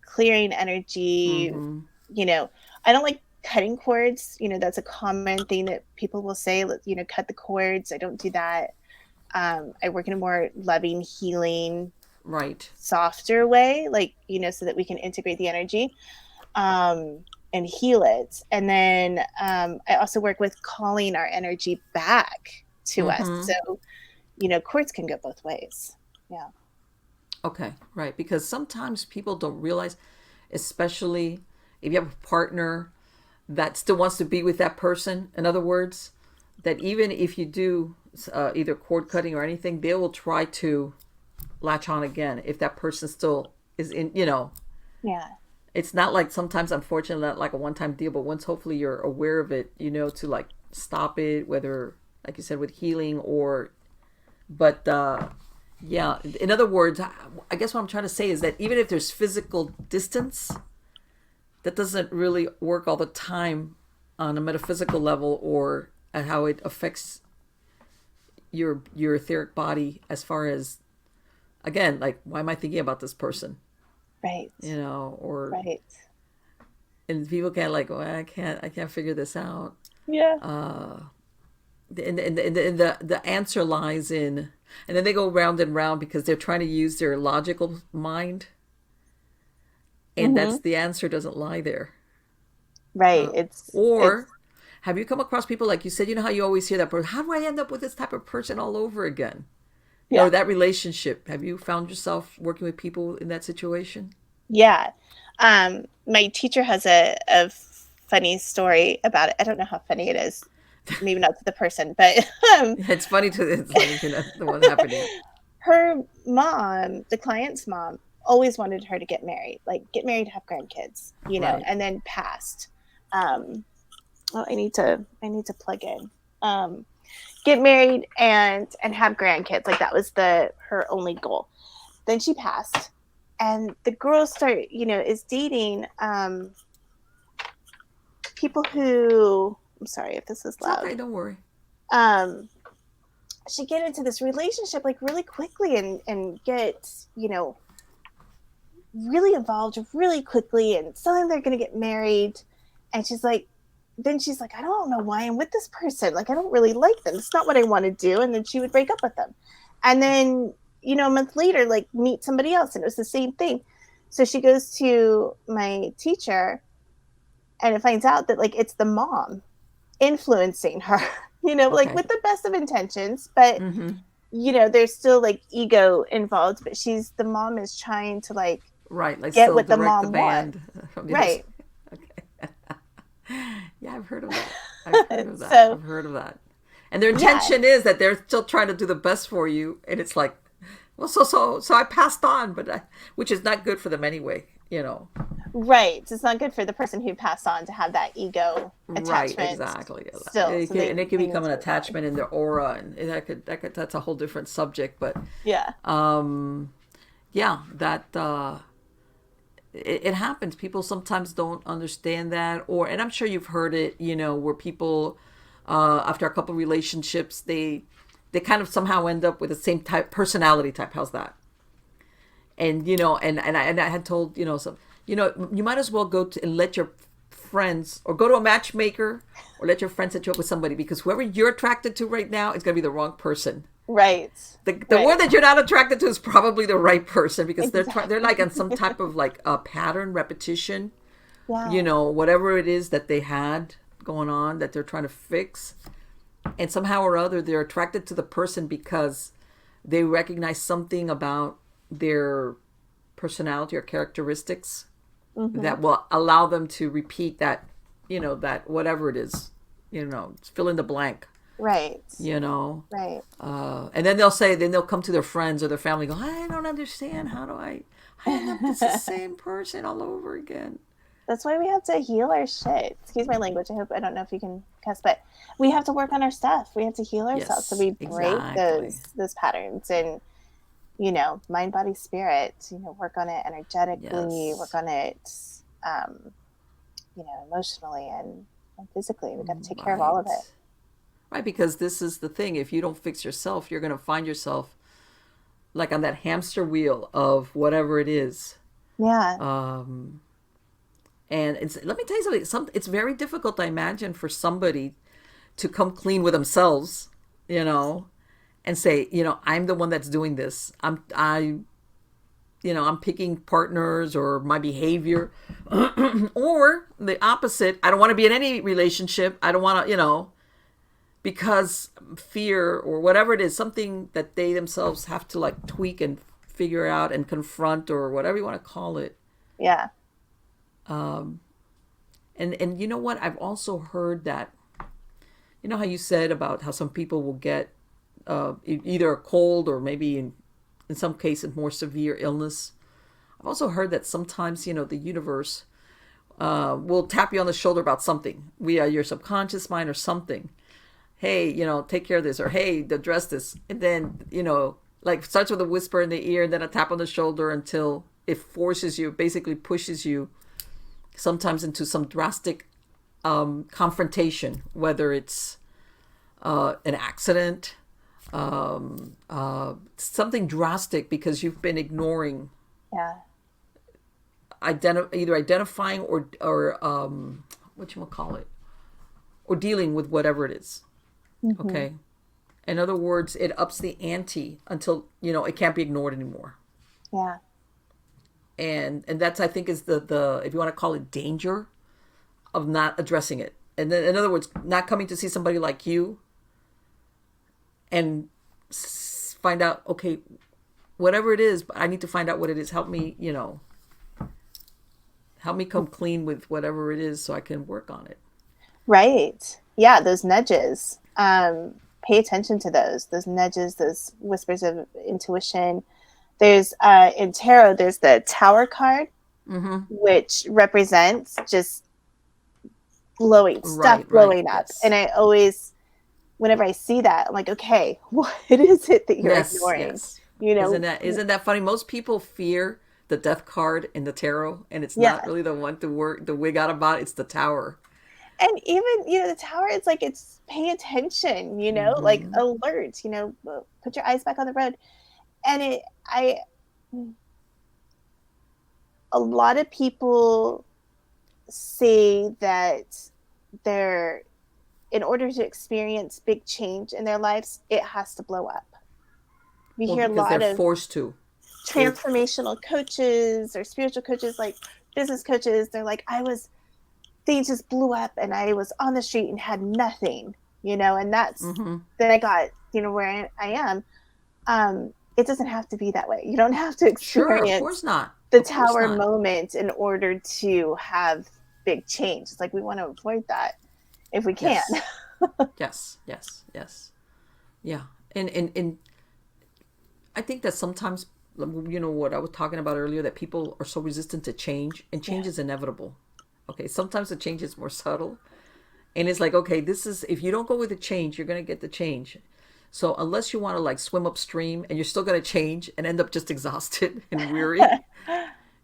clearing energy.
Mm-hmm.
You know, I don't like cutting cords. That's a common thing that people will say, cut the cords. I don't do that. I work in a more loving, healing,
Right.
softer way, like, so that we can integrate the energy. And heal it. And then I also work with calling our energy back to us.
Mm-hmm.
So, cords can go both ways. Yeah.
Okay, right. Because sometimes people don't realize, especially if you have a partner that still wants to be with that person, in other words, that even if you do either cord cutting or anything, they will try to latch on again if that person still is in.
Yeah.
It's not like sometimes, unfortunately, not like a one-time deal, but once hopefully you're aware of it, to like stop it, whether, like you said, with healing or, but yeah, in other words, I guess what I'm trying to say is that even if there's physical distance, that doesn't really work all the time on a metaphysical level or at how it affects your etheric body as far as, again, like, why am I thinking about this person?
Right.
Or
Right.
and people can't like, well, I can't figure this out.
Yeah.
The answer lies in, and then they go round and round because they're trying to use their logical mind, and
Mm-hmm.
that's the answer doesn't lie there.
Right. It's
Or have you come across people like you said, how you always hear that person, how do I end up with this type of person all over again?
yeah.
Or that relationship. Have you found yourself working with people in that situation?
Yeah. My teacher has a funny story about it. I don't know how funny it is. Maybe not to the person, but
It's funny to the one happening.
her mom, the client's mom, always wanted her to get married, have grandkids,
Right.
and then passed. I need to plug in. Get married and have grandkids. Like that was her only goal. Then she passed, and the girl is dating people who. I'm sorry if this is
It's
loud.
okay, don't worry.
She get into this relationship like really quickly and get really involved really quickly, and suddenly they're gonna get married, and she's like, I don't know why I'm with this person. Like, I don't really like them. It's not what I want to do. And then she would break up with them. And then, a month later, like meet somebody else. And it was the same thing. So she goes to my teacher and it finds out that like it's the mom influencing her, like with the best of intentions, but
Mm-hmm.
There's still like ego involved, but the mom is trying to like
Right, like
get
still
what the
direct the
mom
band
wants.
from the
Right.
Okay. Yeah, I've heard of that. I've heard of that.
So,
I've heard of that. And their
yeah.
intention is that they're still trying to do the best for you, and it's like, well, so I passed on, but which is not good for them anyway.
Right. It's not good for the person who passed on to have that ego attachment.
Right, exactly.
Still,
And it can become an attachment in their aura, and that's a whole different subject. But
yeah,
yeah, that it happens. People sometimes don't understand that, and I'm sure you've heard it. Where people after a couple relationships, they they kind of somehow end up with the same type personality type. How's that? And I had told you might as well go to and let your friends, or go to a matchmaker, or let your friends set you up with somebody, because whoever you're attracted to right now is going to be the wrong person.
Right.
The one that you're not attracted to is probably the right person, because they're like on some type of like a pattern repetition.
Yeah.
Whatever it is that they had going on that they're trying to fix, and somehow or other they're attracted to the person because they recognize something about their personality or characteristics that will allow them to repeat that, that whatever it is, fill in the blank.
Right.
Right.
Right.
And then they'll come to their friends or their family and go, I don't understand. How do I end up with the same person all over again?
That's why we have to heal our shit. Excuse my language. I don't know if you can cuss, but we have to work on our stuff. We have to heal ourselves, so we break those patterns, and mind, body, spirit. Work on it energetically. Work on it, emotionally and physically. We got to take care of all of it.
Right, because this is the thing. If you don't fix yourself, you're going to find yourself like on that hamster wheel of whatever it is.
Yeah.
And let me tell you something. It's very difficult, I imagine, for somebody to come clean with themselves, and say, I'm the one that's doing this. I'm picking partners or my behavior, or the opposite. I don't want to be in any relationship. I don't want to, because fear or whatever it is, something that they themselves have to like tweak and figure out and confront, or whatever you want to call it.
Yeah.
And you know what? I've also heard that, how you said about how some people will get either a cold or maybe in some cases more severe illness. I've also heard that sometimes, the universe will tap you on the shoulder about something. Your subconscious mind or something. Hey, take care of this, or hey, address this. And then, like starts with a whisper in the ear and then a tap on the shoulder until it forces you, basically pushes you sometimes into some drastic confrontation, whether it's an accident, something drastic because you've been ignoring, either identifying or what you call it, or dealing with whatever it is. Mm-hmm. Okay. In other words, it ups the ante until it can't be ignored anymore.
Yeah.
And that's, I think, is the if you want to call it, danger of not addressing it. And then, in other words, not coming to see somebody like you and find out, okay, whatever it is, I need to find out what it is. Help me come clean with whatever it is so I can work on it.
Right. Yeah, those nudges. Pay attention to those nudges, those whispers of intuition. There's in tarot, there's the Tower card, which represents just stuff blowing up. Yes. And I always, whenever I see that, I'm like, okay, what is it that you're ignoring?
Yes. Isn't that funny? Most people fear the Death card in the tarot, and it's not really the one to wig out about. It's the Tower.
And even, the Tower, it's like, it's pay attention, like alert, put your eyes back on the road. And a lot of people say that in order to experience big change in their lives, it has to blow up. We hear a lot of
forced to.
Transformational coaches or spiritual coaches, like business coaches. They're like, things just blew up and I was on the street and had nothing, and that's, then I got, where I am. It doesn't have to be that way. You don't have to experience
of course not.
The Tower moment in order to have big change. It's like, we want to avoid that if we can.
Yes. Yeah. And I think that sometimes, what I was talking about earlier, that people are so resistant to change, and change is inevitable. Okay, sometimes the change is more subtle, and it's like, okay, if you don't go with the change, you're going to get the change. So unless you want to like swim upstream, and you're still going to change and end up just exhausted and weary.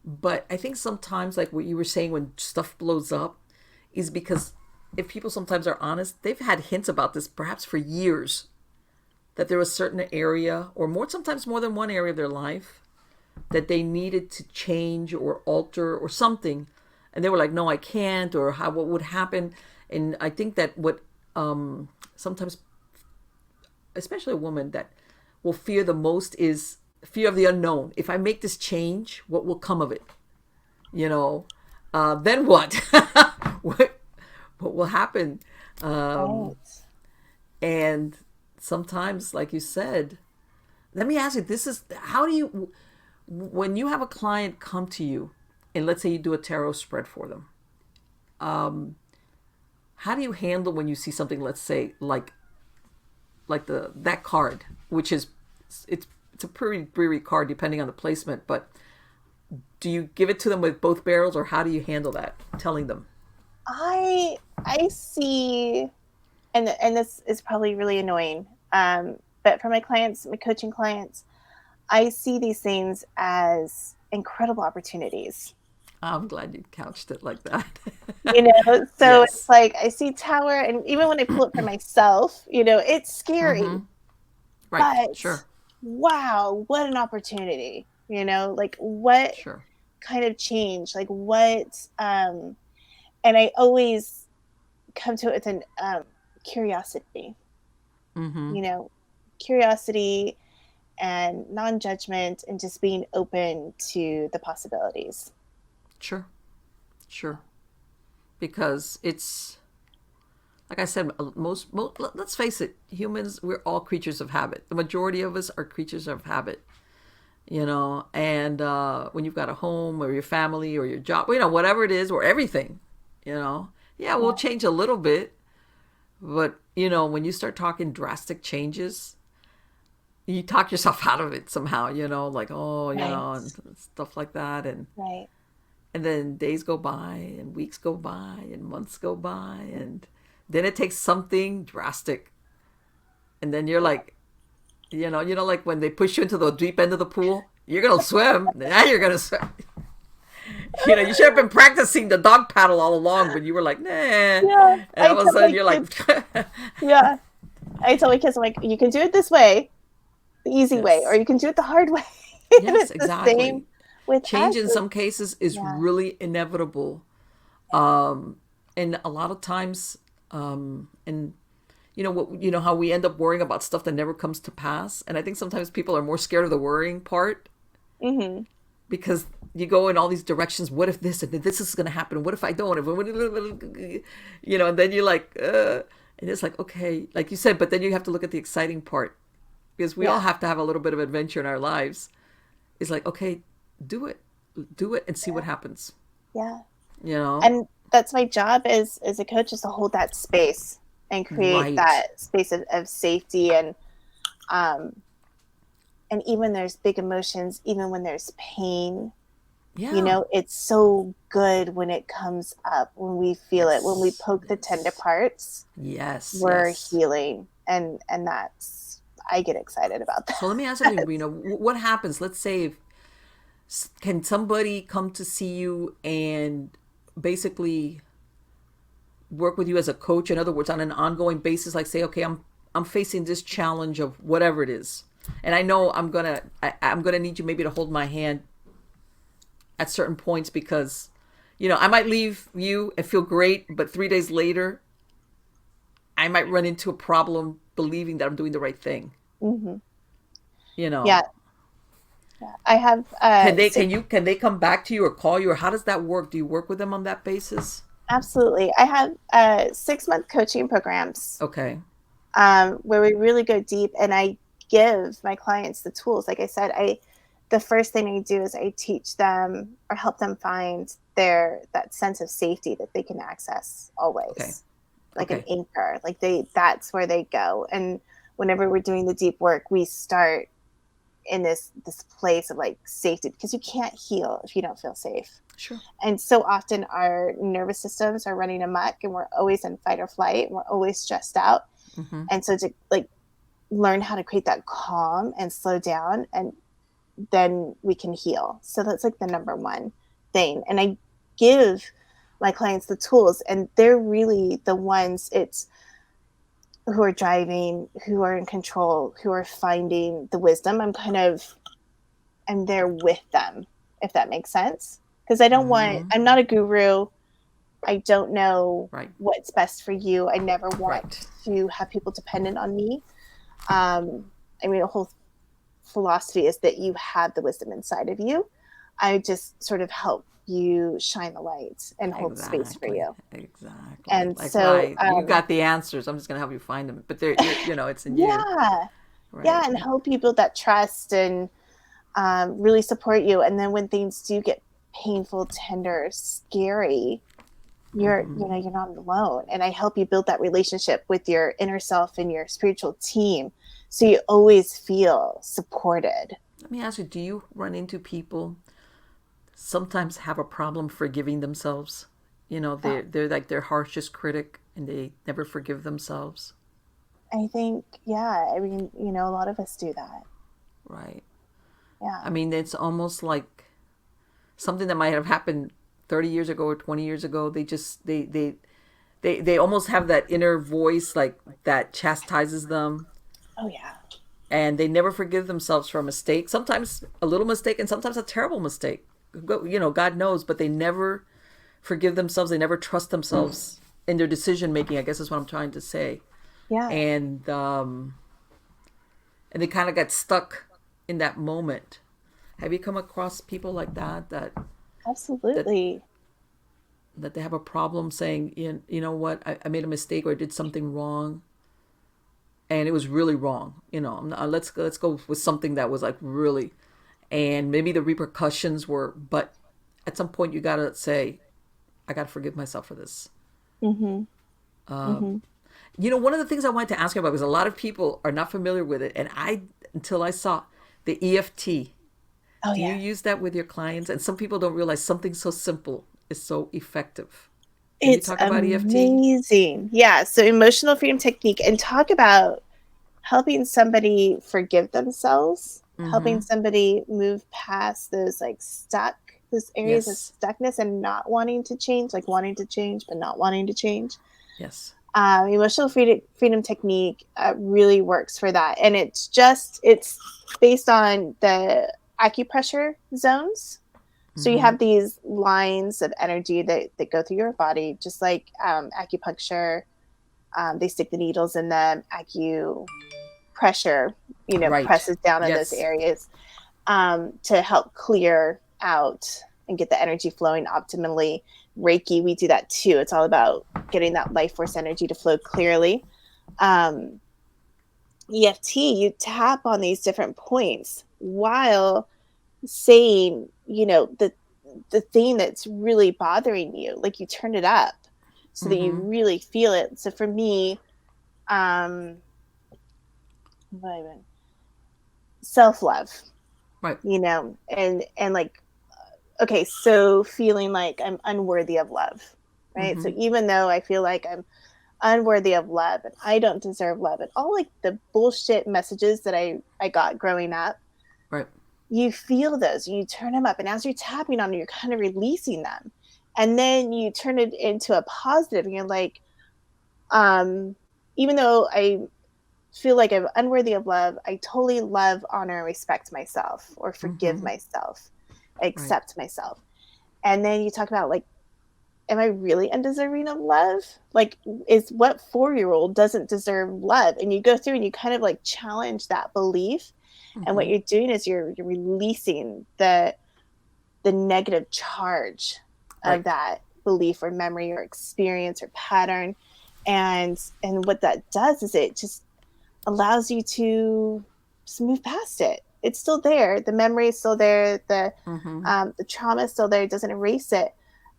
But I think sometimes, like what you were saying, when stuff blows up, is because if people sometimes are honest, they've had hints about this perhaps for years, that there was a certain area, or more, sometimes more than one area of their life, that they needed to change or alter or something, and they were like, no, I can't, or how, what would happen. And I think that what sometimes, especially a woman, that will fear the most is fear of the unknown. If I make this change, what will come of it? Then what? what will happen?
Right.
And sometimes, like you said, let me ask you, how do you, when you have a client come to you, and let's say you do a tarot spread for them, how do you handle when you see something, let's say, like that card, which is, it's a pretty dreary card depending on the placement, but do you give it to them with both barrels, or how do you handle that, telling them?
I see, and this is probably really annoying, but for my clients, my coaching clients, I see these things as incredible opportunities.
I'm glad you couched it like that.
So
Yes.
it's like I see tower, and even when I pull it for myself, it's scary,
Right.
but
Sure.
wow, what an opportunity, like what
Sure.
kind of change, like what, and I always come to it with an curiosity, curiosity and non-judgment, and just being open to the possibilities.
Sure. Sure. Because it's, like I said, let's face it, humans, we're all creatures of habit. The majority of us are creatures of habit, and when you've got a home or your family or your job, whatever it is, or everything, we'll change a little bit. But, when you start talking drastic changes, you talk yourself out of it somehow, like, and stuff like that.
Right.
And then days go by and weeks go by and months go by, and then it takes something drastic. And then you're like, like when they push you into the deep end of the pool, you're going to swim. Now you're going to swim. You should have been practicing the dog paddle all along, but you were like, nah.
Yeah.
And all of a sudden you're like,
yeah. I tell my kids, I'm like, you can do it this way, the easy way, or you can do it the hard way.
Yes, exactly.
The same with
change
us.
In some cases is really inevitable. And a lot of times, and how we end up worrying about stuff that never comes to pass. And I think sometimes people are more scared of the worrying part, because you go in all these directions. What if this and this is going to happen? What if I don't? And then you're like, and it's like, okay, like you said, but then you have to look at the exciting part, because we all have to have a little bit of adventure in our lives. It's like, okay, do it and see what happens.
Yeah.
And
that's my job as a coach, is to hold that space and create that space of safety. And even there's big emotions, even when there's pain, it's so good when it comes up, when we feel it, when we poke the tender parts. We're healing. And that's, I get excited about that.
So let me ask you, Rena, what happens? Let's say, can somebody come to see you and basically work with you as a coach? In other words, on an ongoing basis, like say, okay, I'm facing this challenge of whatever it is, and I know I'm gonna need you maybe to hold my hand at certain points, because I might leave you and feel great, but 3 days later I might run into a problem believing that I'm doing the right thing.
Yeah. I have.
Can they come back to you or call you, or how does that work? Do you work with them on that basis?
Absolutely. I have 6-month coaching programs.
Okay.
Where we really go deep, and I give my clients the tools. Like I said, the first thing I do is I teach them or help them find that sense of safety that they can access always.
Okay.
Like an anchor. Like that's where they go. And whenever we're doing the deep work, we start in this place of like safety, because you can't heal if you don't feel safe.
Sure.
And so often our nervous systems are running amok, and we're always in fight or flight, and we're always stressed out. And so to like learn how to create that calm and slow down, and then we can heal. So that's like the number one thing. And I give my clients the tools, and they're really the ones, it's who are driving, who are in control, who are finding the wisdom. I'm there with them, if that makes sense. Because I'm not a guru. I don't know
Right.
what's best for you. I never want
Right.
to have people dependent on me. I mean, the whole philosophy is that you have the wisdom inside of you. I just sort of help you shine the light and hold space for
Exactly.
you.
Exactly.
And
Like,
so,
right. You got the answers. I'm just gonna help you find them. But they're, it's in you.
yeah,
Right.
yeah, and help you build that trust and really support you. And then when things do get painful, tender, scary, you're not alone. And I help you build that relationship with your inner self and your spiritual team, so you always feel supported.
Let me ask you, do you run into people sometimes have a problem forgiving themselves? They're like their harshest critic and they never forgive themselves.
I think, yeah, I mean, a lot of us do that.
Right.
Yeah.
I mean, it's almost like something that might have happened 30 years ago or 20 years ago. They almost have that inner voice like that chastises them,
Oh, yeah.
and they never forgive themselves for a mistake. Sometimes a little mistake and sometimes a terrible mistake. God knows, but they never forgive themselves. They never trust themselves in their decision making, I guess is what I'm trying to say.
Yeah.
And they kind of get stuck in that moment. Have you come across people like that
Absolutely.
that they have a problem saying, you know what, I made a mistake or I did something wrong, and it was really wrong. Let's go with something that was like really, and maybe the repercussions were, but at some point you gotta say, I gotta forgive myself for this.
Mm-hmm. Mm-hmm.
One of the things I wanted to ask you about, because a lot of people are not familiar with it, and until I saw the EFT.
Oh,
Do you
yeah.
use that with your clients? And some people don't realize something so simple is so effective. Can you
It's
talk about EFT?
amazing. Yeah. So, emotional freedom technique, and talk about helping somebody forgive themselves, helping somebody move past those areas of
Yes.
stuckness and not wanting to change, like wanting to change, but not wanting to change.
Yes.
Emotional freedom technique really works for that. And it's based on the acupressure zones. So you have these lines of energy that go through your body, just like acupuncture. They stick the needles in them. Acupressure,
Right.
presses down on those
Yes.
areas to help clear out and get the energy flowing optimally. Reiki, we do that too. It's all about getting that life force energy to flow clearly. Um, EFT, you tap on these different points while saying, the thing that's really bothering you. Like, you turn it up so that you really feel it. So for me, um, self-love,
Right.
and like, okay, so feeling like I'm unworthy of love, right? So even though I feel like I'm unworthy of love and I don't deserve love and all like the bullshit messages that I got growing up,
Right.
you feel those, you turn them up, and as you're tapping on it, you're kind of releasing them, and then you turn it into a positive, and you're like, even though I feel like I'm unworthy of love, I totally love, honor, and respect myself, or forgive myself,
Right.
accept myself. And then you talk about, like, am I really undeserving of love? Like, is what 4-year-old doesn't deserve love? And you go through and you kind of like challenge that belief. And what you're doing is you're releasing the negative charge of
Right.
that belief or memory or experience or pattern. And what that does is it just allows you to just move past it. It's still there. The memory is still there. The trauma is still there. It doesn't erase it,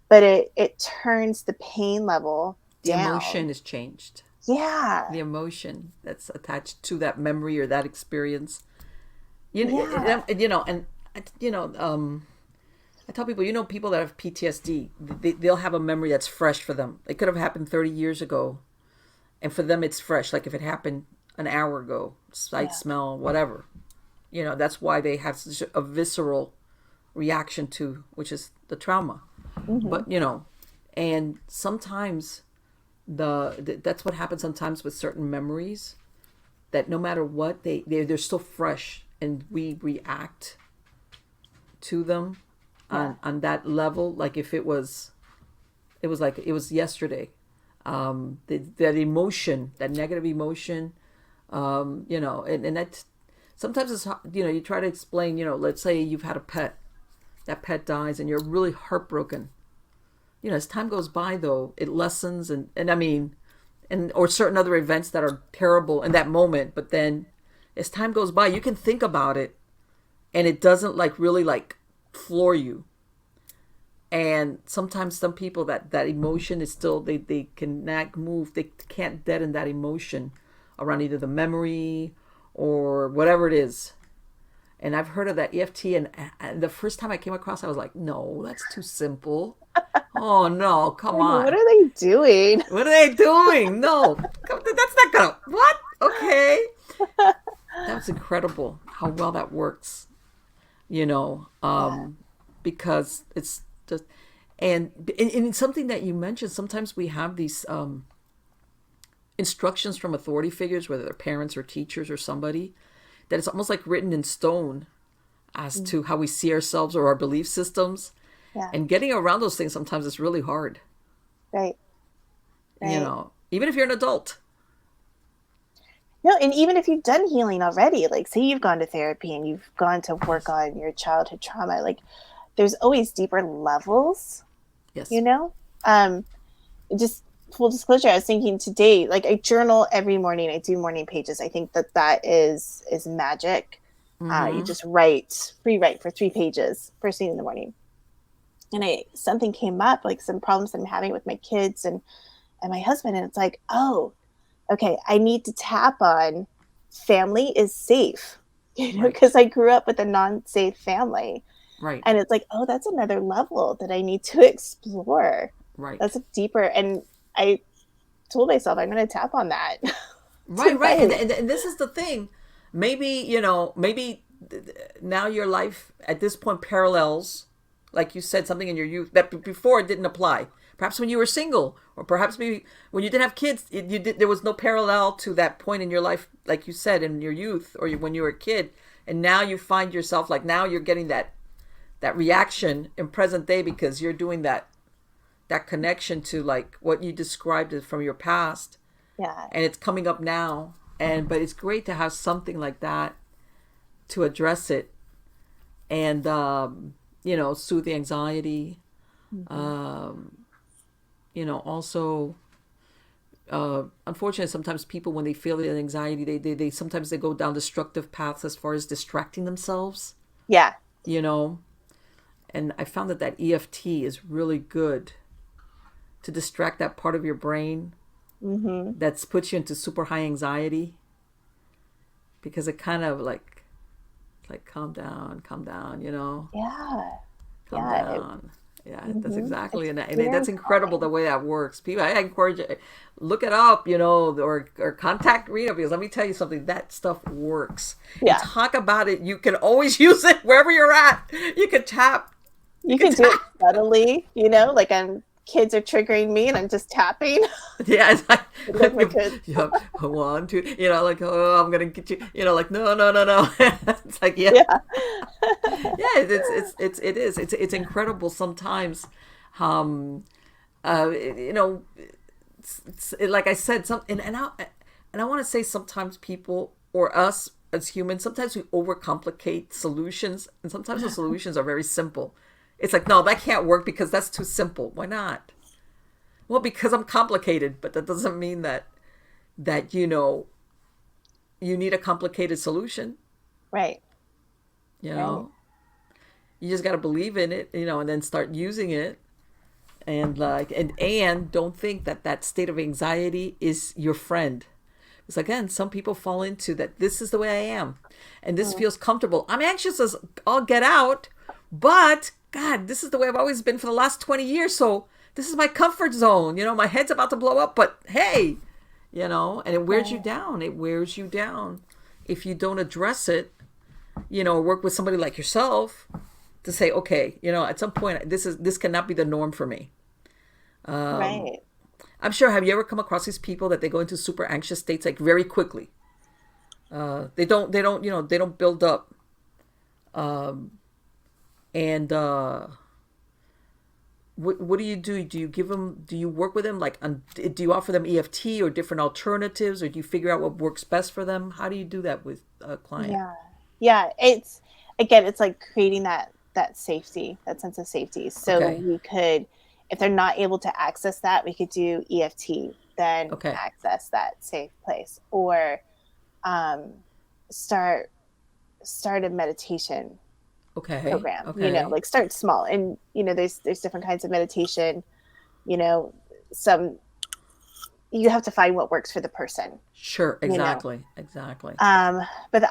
but it turns the pain level
The
down.
emotion is changed.
Yeah.
The emotion that's attached to that memory or that experience.
Yeah.
I tell people, people that have PTSD, they'll have a memory that's fresh for them. It could have happened 30 years ago, and for them it's fresh. Like if it happened an hour ago, sight,
Yeah.
smell, whatever. That's why they have such a visceral reaction to, which is the trauma.
Mm-hmm.
But, and sometimes that's what happens sometimes with certain memories, that no matter what, they're still fresh, and we react to them on that level, like if it was yesterday. That emotion, that negative emotion, and that's sometimes it's, you try to explain, let's say you've had a pet, that pet dies and you're really heartbroken. As time goes by, though, it lessens, and I mean, or certain other events that are terrible in that moment, but then as time goes by, you can think about it and it doesn't really floor you. And sometimes some people, that emotion is still, they cannot move, they can't deaden that emotion around either the memory or whatever it is. And I've heard of that EFT, and the first time I came across, I was like, no, that's too simple. Oh no, come on.
What are they doing?
What are they doing? No, that's not gonna, what? Okay. That's incredible how well that works, because it's just, and something that you mentioned, sometimes we have these instructions from authority figures, whether they're parents or teachers or somebody, that it's almost like written in stone as to how we see ourselves or our belief systems.
Yeah.
And getting around those things sometimes is really hard.
Right.
Even if you're an adult.
No, and even if you've done healing already, like say you've gone to therapy and you've gone to work on your childhood trauma, like there's always deeper levels.
Yes.
Just full disclosure, I was thinking today, like I journal every morning. I do morning pages. I think that is magic. You just free write for 3 pages first thing in the morning. And something came up, like some problems that I'm having with my kids and my husband. And it's like, oh, okay, I need to tap on family is safe, because I grew up with a non-safe family.
Right.
And it's like, oh, that's another level that I need to explore.
Right.
That's deeper. And I told myself I'm going to tap on that.
Right. And this is the thing. Maybe now your life at this point parallels, like you said, something in your youth that before it didn't apply. Perhaps when you were single, or perhaps maybe when you didn't have kids, there was no parallel to that point in your life, like you said, in your youth or when you were a kid. And now you find yourself, like now you're getting that reaction in present day because you're doing that connection to like what you described as from your past.
Yeah. And
it's coming up now. But it's great to have something like that to address it and, soothe the anxiety. Also, unfortunately, sometimes people, when they feel the anxiety, they sometimes they go down destructive paths as far as distracting themselves.
Yeah.
And I found that EFT is really good to distract that part of your brain that's puts you into super high anxiety, because it kind of like calm down,
Yeah.
Calm down. Yeah, that's exactly, and that's incredible the way that works. People, I encourage you, look it up, or contact Rena, because let me tell you something, that stuff works.
Yeah.
And talk about it. You can always use it wherever you're at. You can tap.
You can do it subtly, like kids are triggering me and I'm just tapping.
Yeah, it's like,
my kids.
1, 2, oh, I'm gonna get you, no. It's like, yeah. It's incredible sometimes. It's like I said, and I want to say sometimes people, or us as humans, sometimes we overcomplicate solutions, and sometimes the solutions are very simple. It's like, no, that can't work because that's too simple. Why not? Well, because I'm complicated, but that doesn't mean that you need a complicated solution.
Right.
You just got to believe in it, and then start using it. And and don't think that state of anxiety is your friend. Because again, some people fall into that. This is the way I am, and this feels comfortable. I'm anxious as all get out, but God, this is the way I've always been for the last 20 years. So this is my comfort zone. My head's about to blow up, but hey, and it wears you down. It wears you down if you don't address it, or work with somebody like yourself to say, okay, at some point, this cannot be the norm for me.
Right.
I'm sure, have you ever come across these people that they go into super anxious states like very quickly? They don't, they don't build up. And what do you do? Do you give them, do you work with them? Like, do you offer them EFT or different alternatives, or do you figure out what works best for them? How do you do that with a client?
Yeah. Yeah. It's, again, it's like creating that safety, that sense of safety. So
Okay.
we could, if they're not able to access that, we could do EFT, then
Okay.
access that safe place, or start a meditation
Okay.
program.
Okay.
Like start small. And there's different kinds of meditation. Some, you have to find what works for the person.
Sure. Exactly. Exactly.
But the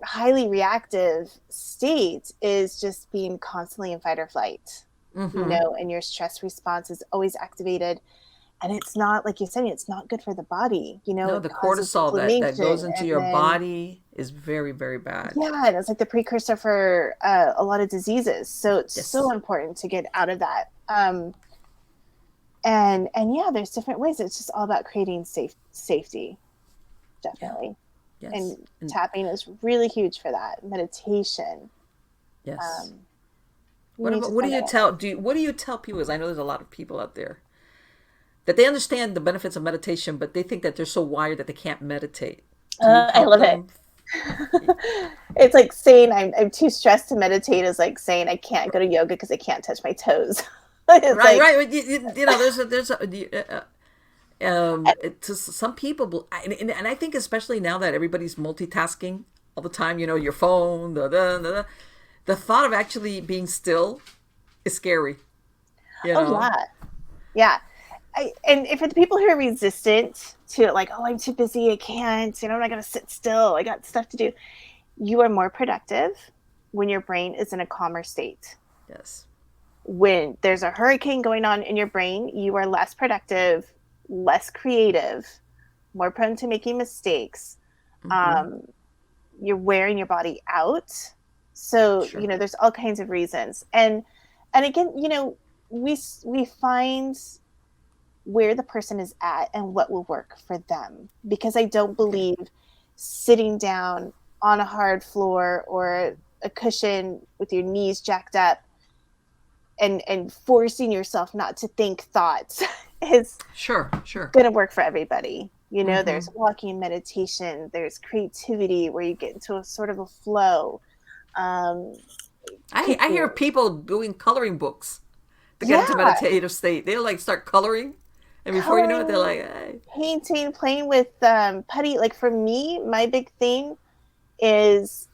highly reactive state is just being constantly in fight or flight. And your stress response is always activated, and it's not, like you're saying, it's not good for the body.
No,
It
the
causes
cortisol that goes
inflammation,
into
and
your
then,
body is very, very bad.
yeah, and it's like the precursor for a lot of diseases. So it's so
Yes.
important to get out of that. And yeah, there's different ways. It's just all about creating safety, definitely.
Yes.
And tapping is really huge for that. Meditation.
Yes.
You need to
What do
find
you
out
tell what do you tell people? Because I know there's a lot of people out there that they understand the benefits of meditation, but they think that they're so wired that they can't meditate. Do you
I
help
love it.
them?
It's like saying I'm too stressed to meditate is like saying I can't go to yoga because I can't touch my toes. It's
Right,
like,
right. To some people, and I think especially now that everybody's multitasking all the time, your phone, the thought of actually being still is scary.
oh yeah, yeah. And for the people who are resistant to it, like, oh, I'm too busy, I can't, I'm not gonna sit still, I got stuff to do. You are more productive when your brain is in a calmer state.
Yes.
When there's a hurricane going on in your brain, you are less productive, less creative, more prone to making mistakes. You're wearing your body out. So,
Sure.
There's all kinds of reasons. And again, we find where the person is at and what will work for them. Because I don't believe sitting down on a hard floor or a cushion with your knees jacked up and forcing yourself not to think thoughts is
Sure.
going to work for everybody. There's walking meditation, there's creativity where you get into a sort of a flow.
I hear people doing coloring books to get into meditative state. They'll like start coloring, and before you know it, they're like, hey.
Painting, playing with putty. Like for me, my big thing is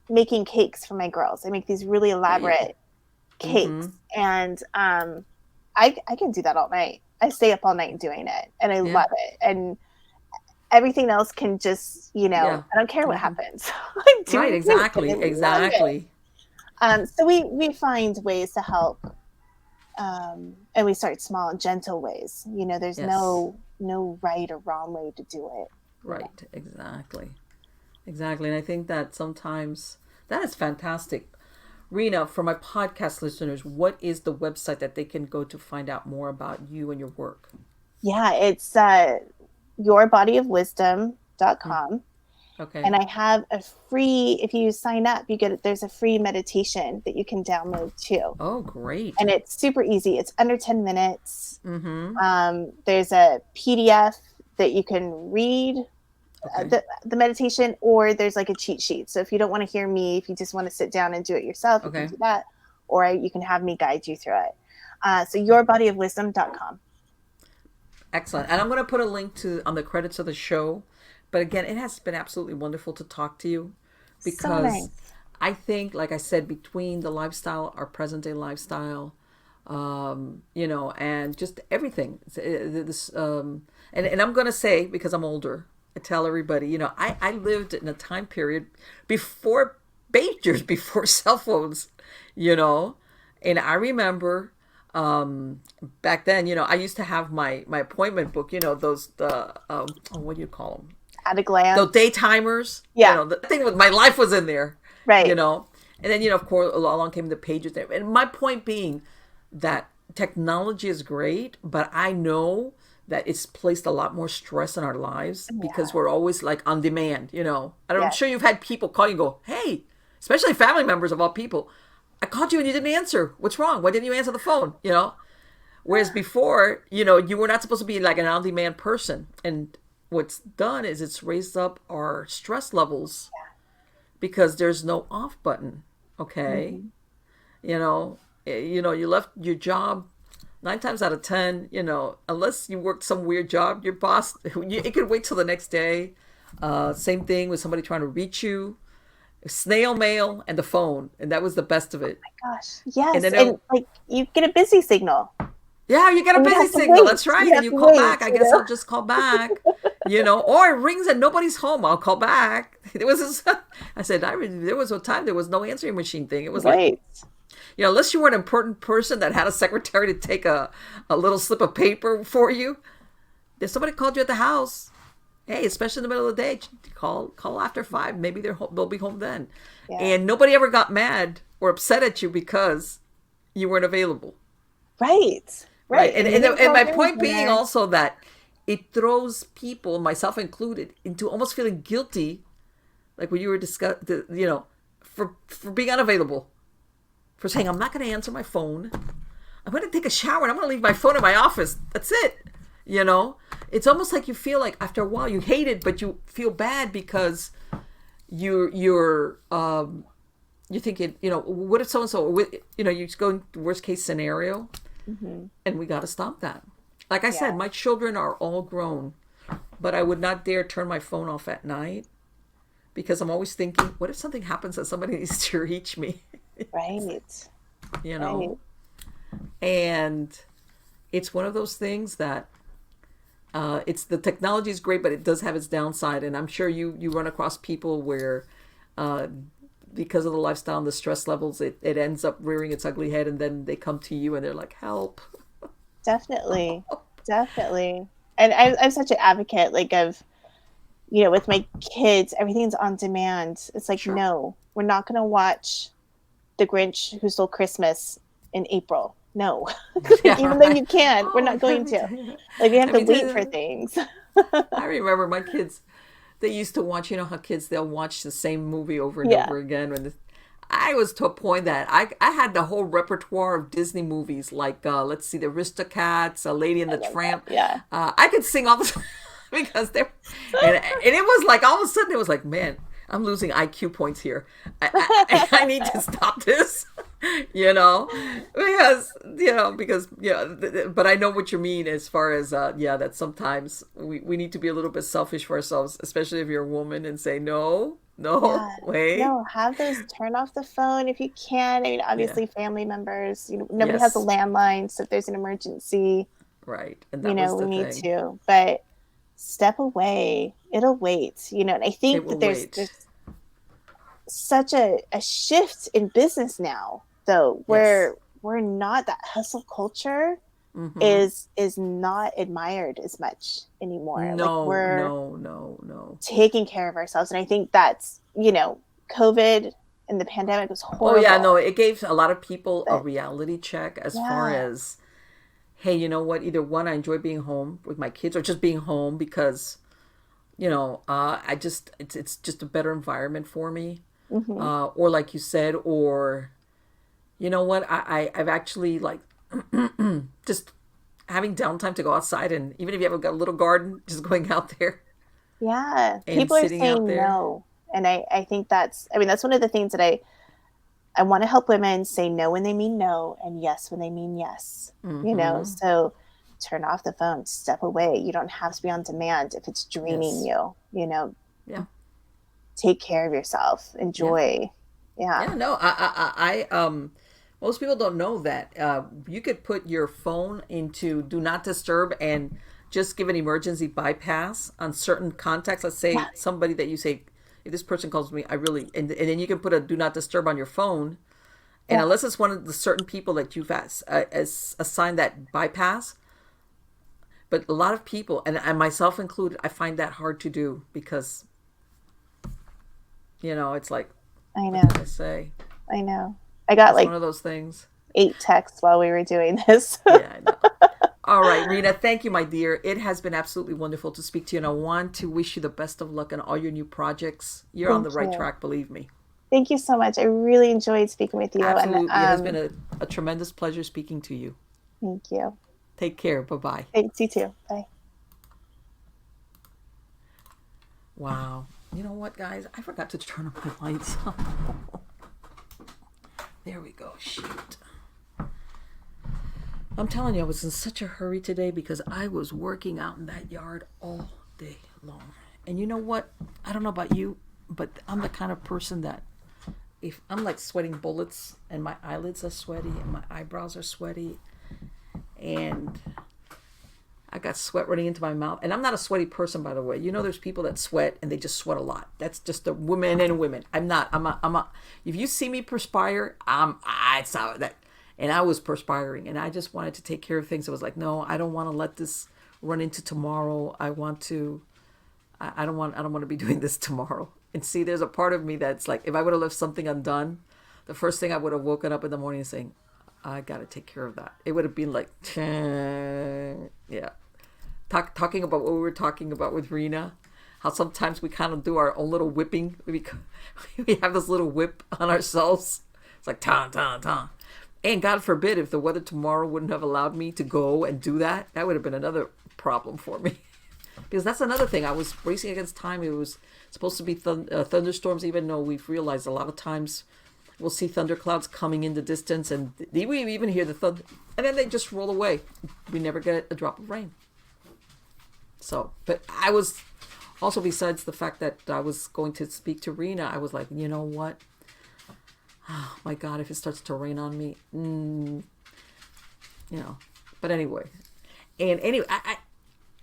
making cakes for my girls. I make these really elaborate cakes, and I can do that all night. I stay up all night doing it, and I love it. And everything else can just, I don't care what happens.
Right, exactly.
So we find ways to help, and we start small and gentle ways. There's no right or wrong way to do it.
Right, exactly. And I think that sometimes that is fantastic. Rena, for my podcast listeners, what is the website that they can go to find out more about you and your work?
Yeah, it's yourbodyofwisdom.com.
Okay.
And I have a free, if you sign up, there's a free meditation that you can download too.
Oh, great.
And it's super easy. It's under 10 minutes. There's a PDF that you can read the meditation, or there's like a cheat sheet. So if you don't want to hear me, if you just want to sit down and do it yourself, you can do that, or you can have me guide you through it. So yourbodyofwisdom.com.
Excellent. And I'm going to put a link on the credits of the show. But again, it has been absolutely wonderful to talk to you, because
so nice.
I think, like I said, between the lifestyle, our present day lifestyle, and just everything. And I'm going to say, because I'm older, I tell everybody, I lived in a time period before pagers, before cell phones, and I remember back then, I used to have my appointment book, what do you call them?
At a glance.
Those day timers.
Yeah.
The thing with my life was in there.
Right.
And then, of course, along came the pages there. And my point being that technology is great, but I know that it's placed a lot more stress in our lives
Yeah.
because we're always like on demand, I'm
Yes.
sure you've had people call you and go, hey, especially family members of all people, I called you and you didn't answer. What's wrong? Why didn't you answer the phone? Whereas before, you were not supposed to be like an on-demand person. And what's done is it's raised up our stress levels because there's no off button. Okay.
Mm-hmm.
You left your job 9 times out of 10, unless you worked some weird job, your boss, it could wait till the next day. Same thing with somebody trying to reach you, snail mail and the phone. And that was the best of it.
Gosh,
And
yes,
then,
and like you get a busy signal,
yeah, you get a
and you
busy
have to
signal.
wait.
That's right.
You
And
have
you
to
call
wait.
back. I guess I'll just call back, or it rings and nobody's home. I'll call back. There was this, I said, there was a time there was no answering machine thing. It was like,
Right.
unless you were an important person that had a secretary to take a little slip of paper for you, if somebody called you at the house, hey, especially in the middle of the day, call after 5. Maybe they'll be home then.
Yeah.
And nobody ever got mad or upset at you because you weren't available.
Right.
Right.
And
And my point being also that it throws people, myself included, into almost feeling guilty, like when you were discussing, for being unavailable. For saying, I'm not going to answer my phone. I'm going to take a shower and I'm going to leave my phone in my office. That's it. It's almost like you feel like after a while you hate it, but you feel bad because you're thinking, what if so-and-so, you go in the worst case scenario, and we got to stop that. Like I said, my children are all grown, but I would not dare turn my phone off at night because I'm always thinking, what if something happens that somebody needs to reach me?
Right.
Right. And it's one of those things that it's the technology is great, but it does have its downside. And I'm sure you run across people where because of the lifestyle and the stress levels, it ends up rearing its ugly head, and then they come to you and they're like, help.
Definitely. Definitely. And I'm such an advocate, like of, with my kids, everything's on demand. It's like,
Sure.
no, we're not going to watch The Grinch Who Stole Christmas in April. No.
Yeah,
Even though
right.
you can, we're not going to. Like, we have to wait for things.
I remember my kids, they used to watch, how kids, they'll watch the same movie over and
Yeah.
over again. I was to a point that I had the whole repertoire of Disney movies, like, let's see, the Aristocats, A Lady and the Tramp.
Yeah.
I could sing all the time because and it was like, all of a sudden, it was like, man, I'm losing IQ points here. I need to stop this, because, but I know what you mean as far as, that sometimes we need to be a little bit selfish for ourselves, especially if you're a woman, and say, no, wait.
No, have those turn off the phone if you can. I mean, obviously, family members, nobody has a
Yes.
landline. So if there's an emergency,
Right. And that was
we
the
need
thing.
to. But step away. It'll wait. And I
It
think
will
that there's
wait.
such a shift in business now, though, where we're not, that hustle culture is not admired as much anymore.
No,
Like we're
no.
taking care of ourselves. And I think that's, COVID and the pandemic was
Oh
horrible.
yeah, no, it gave a lot of people a
But-
reality check as far as, hey, you know what? Either one, I enjoy being home with my kids, or just being home because, it's just a better environment for me. Or like you said, or, you know what? I've actually like just having downtime to go outside, and even if you have a little garden, just going out there.
Yeah.
And
People are
sitting out
saying
there.
no. And I think that's one of the things that I want to help women say no when they mean no and yes when they mean yes. So turn off the phone, step away. You don't have to be on demand if it's draining you,
Yeah.
take care of yourself, enjoy.
Yeah, no, most people don't know that you could put your phone into do not disturb and just give an emergency bypass on certain contacts. Let's say somebody that you say, if this person calls me, and then you can put a do not disturb on your phone. And unless it's one of the certain people that you've assigned that bypass, but a lot of people, and myself included, I find that hard to do because, it's like,
I know.
what can I say?
I know. I got
It's one of those things.
8 texts while we were doing this.
Yeah, I know. All right, Rena, thank you, my dear. It has been absolutely wonderful to speak to you, and I want to wish you the best of luck on all your new projects. You're on
Thank
the right
you.
track, believe me.
Thank you so much. I really enjoyed speaking with you. And
Absolutely. It has been a tremendous pleasure speaking to you.
thank you.
Take care. Bye-bye.
Thanks, you too. Bye.
Wow. You know what, guys? I forgot to turn up the lights. There we go. Shoot. I'm telling you, I was in such a hurry today because I was working out in that yard all day long. And you know what? I don't know about you, but I'm the kind of person that if I'm like sweating bullets and my eyelids are sweaty and my eyebrows are sweaty and I got sweat running into my mouth. And I'm not a sweaty person, by the way. You know, there's people that sweat and they just sweat a lot. That's just the women and women. I'm not. If you see me perspire, it's not that. And I was perspiring and I just wanted to take care of things. I was like, no, I don't want to let this run into tomorrow. I don't want to be doing this tomorrow. And see, there's a part of me that's like, if I would have left something undone, the first thing I would have woken up in the morning saying, I got to take care of that. It would have been like, yeah. Talking about what we were talking about with Rena, how sometimes we kind of do our own little whipping. We have this little whip on ourselves. It's like, ta. And God forbid if the weather tomorrow wouldn't have allowed me to go and do that, that would have been another problem for me. Because that's another thing. I was racing against time. It was supposed to be thunderstorms, even though we've realized a lot of times we'll see thunderclouds coming in the distance and we even hear the thunder. And then they just roll away. We never get a drop of rain. So, but I was also, besides the fact that I was going to speak to Rena, I was like, you know what? Oh my God, if it starts to rain on me, but anyway, I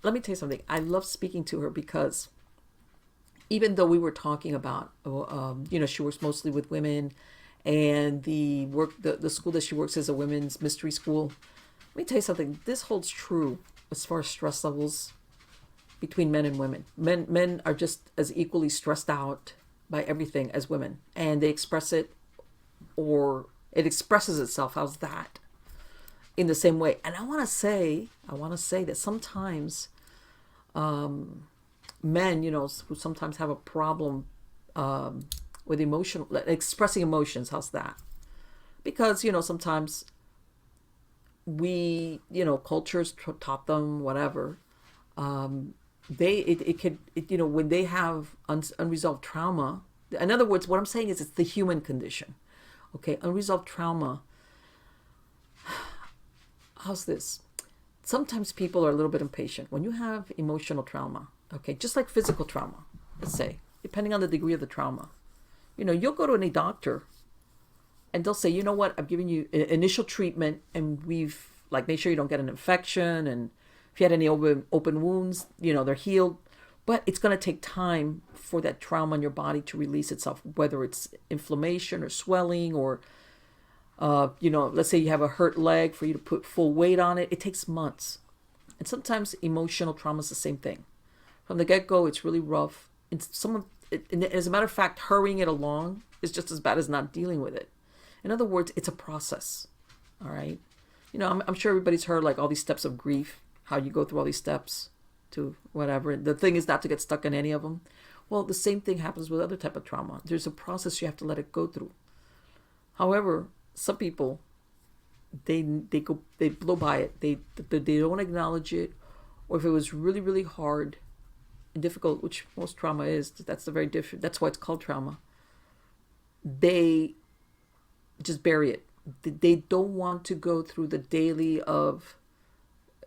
let me tell you something. I love speaking to her because even though we were talking about, she works mostly with women and the school that she works is a women's mystery school. Let me tell you something. This holds true as far as stress levels between men and women. Men are just as equally stressed out by everything as women, and they express it, or it expresses itself, how's that, in the same way. And I want to say that sometimes men, who sometimes have a problem with expressing emotions, how's that? Because, sometimes we, cultures taught them whatever. When they have unresolved trauma, in other words, what I'm saying is it's the human condition. Okay, unresolved trauma. How's this? Sometimes people are a little bit impatient. When you have emotional trauma, okay, just like physical trauma, let's say, depending on the degree of the trauma, you'll go to any doctor and they'll say, you know what, I'm giving you initial treatment and we've made sure you don't get an infection, and if you had any open wounds, they're healed. But it's going to take time for that trauma in your body to release itself, whether it's inflammation or swelling or, let's say you have a hurt leg, for you to put full weight on it. It takes months. And sometimes emotional trauma is the same thing. From the get-go, it's really rough. And as a matter of fact, hurrying it along is just as bad as not dealing with it. In other words, it's a process. All right. I'm sure everybody's heard all these steps of grief, how you go through all these steps to whatever. The thing is not to get stuck in any of them. Well, the same thing happens with other type of trauma. There's a process you have to let it go through. However, some people, they blow by it. They don't acknowledge it, or if it was really, really hard and difficult, which most trauma is, that's the very different. That's why it's called trauma. They just bury it. They don't want to go through the daily of,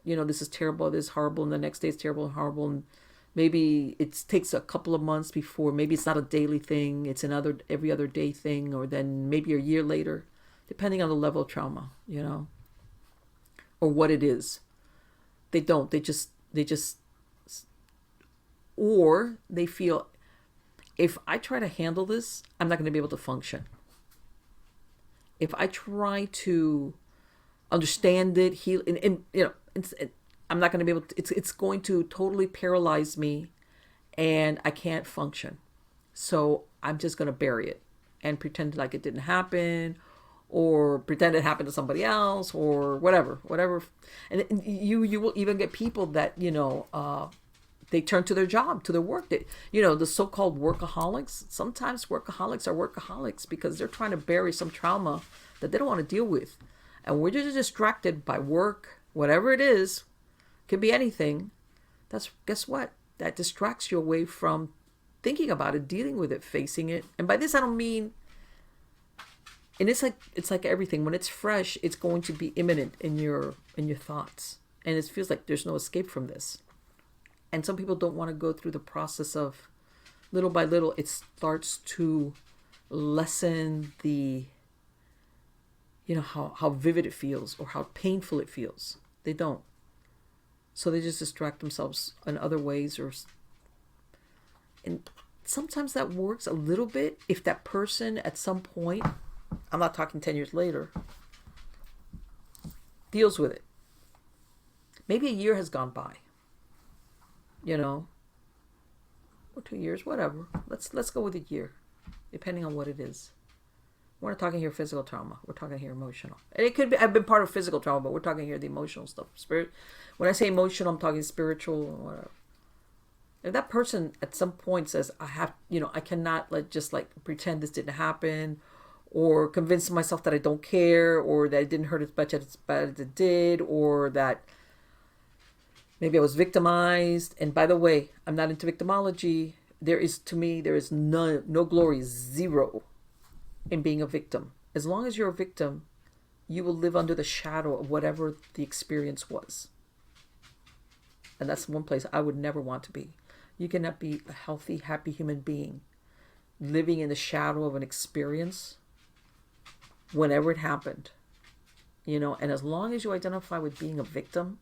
this is terrible, this is horrible, and the next day it's terrible and horrible, and maybe it takes a couple of months before, maybe it's not a daily thing, it's every other day thing, or then maybe a year later, depending on the level of trauma, or what it is. They just, or they feel, if I try to handle this, I'm not going to be able to function. If I try to understand it, heal, I'm not going to be able to, it's going to totally paralyze me and I can't function. So I'm just going to bury it and pretend like it didn't happen, or pretend it happened to somebody else, or whatever. And you will even get people that, they turn to their job, to their work. The so-called workaholics. Sometimes workaholics are workaholics because they're trying to bury some trauma that they don't want to deal with. And we're just distracted by work, whatever it is. Could be anything. Guess what? That distracts you away from thinking about it, dealing with it, facing it. And by this I don't mean, and it's like everything. When it's fresh, it's going to be imminent in your thoughts. And it feels like there's no escape from this. And some people don't want to go through the process of, little by little, it starts to lessen the, how vivid it feels or how painful it feels. They don't. So they just distract themselves in other ways, and sometimes that works a little bit if that person at some point, I'm not talking 10 years later, deals with it. Maybe a year has gone by, or 2 years, whatever. Let's go with a year, depending on what it is. We're not talking here physical trauma. We're talking here emotional. And it could be, I've been part of physical trauma, but we're talking here the emotional stuff. When I say emotional, I'm talking spiritual or whatever. If that person at some point says, I cannot pretend this didn't happen, or convince myself that I don't care, or that it didn't hurt as much as it did, or that maybe I was victimized. And by the way, I'm not into victimology. There is no glory, zero, in being a victim. As long as you're a victim, you will live under the shadow of whatever the experience was. And that's one place I would never want to be. You cannot be a healthy, happy human being living in the shadow of an experience whenever it happened. And as long as you identify with being a victim,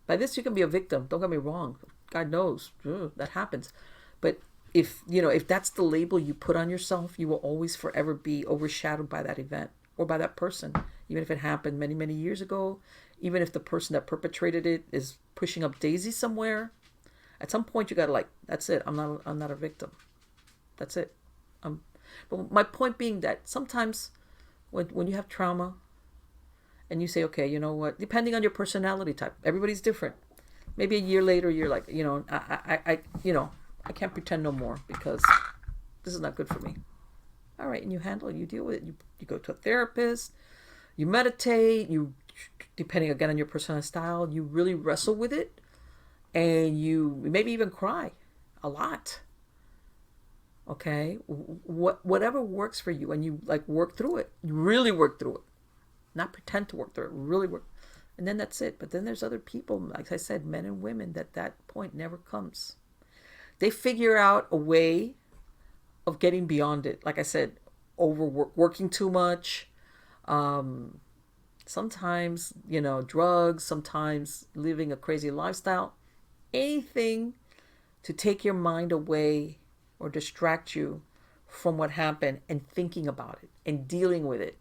by this you can be a victim. Don't get me wrong. God knows that happens. But if that's the label you put on yourself, you will always forever be overshadowed by that event or by that person, even if it happened many, many years ago, even if the person that perpetrated it is pushing up daisies somewhere. At some point you gotta that's it. I'm not a victim. That's it. But my point being that sometimes when you have trauma and you say, okay, you know what, depending on your personality type, everybody's different. Maybe a year later you're like, I can't pretend no more because this is not good for me. All right, and you handle it, you deal with it. You go to a therapist, you meditate, you, depending again on your personal style, you really wrestle with it, and you maybe even cry a lot. Okay, whatever works for you, and you work through it. You really work through it, not pretend to work through it. Really work, and then that's it. But then there's other people, like I said, men and women, that point never comes. They figure out a way of getting beyond it. Like I said, working too much. Sometimes, drugs, sometimes living a crazy lifestyle. Anything to take your mind away or distract you from what happened and thinking about it and dealing with it.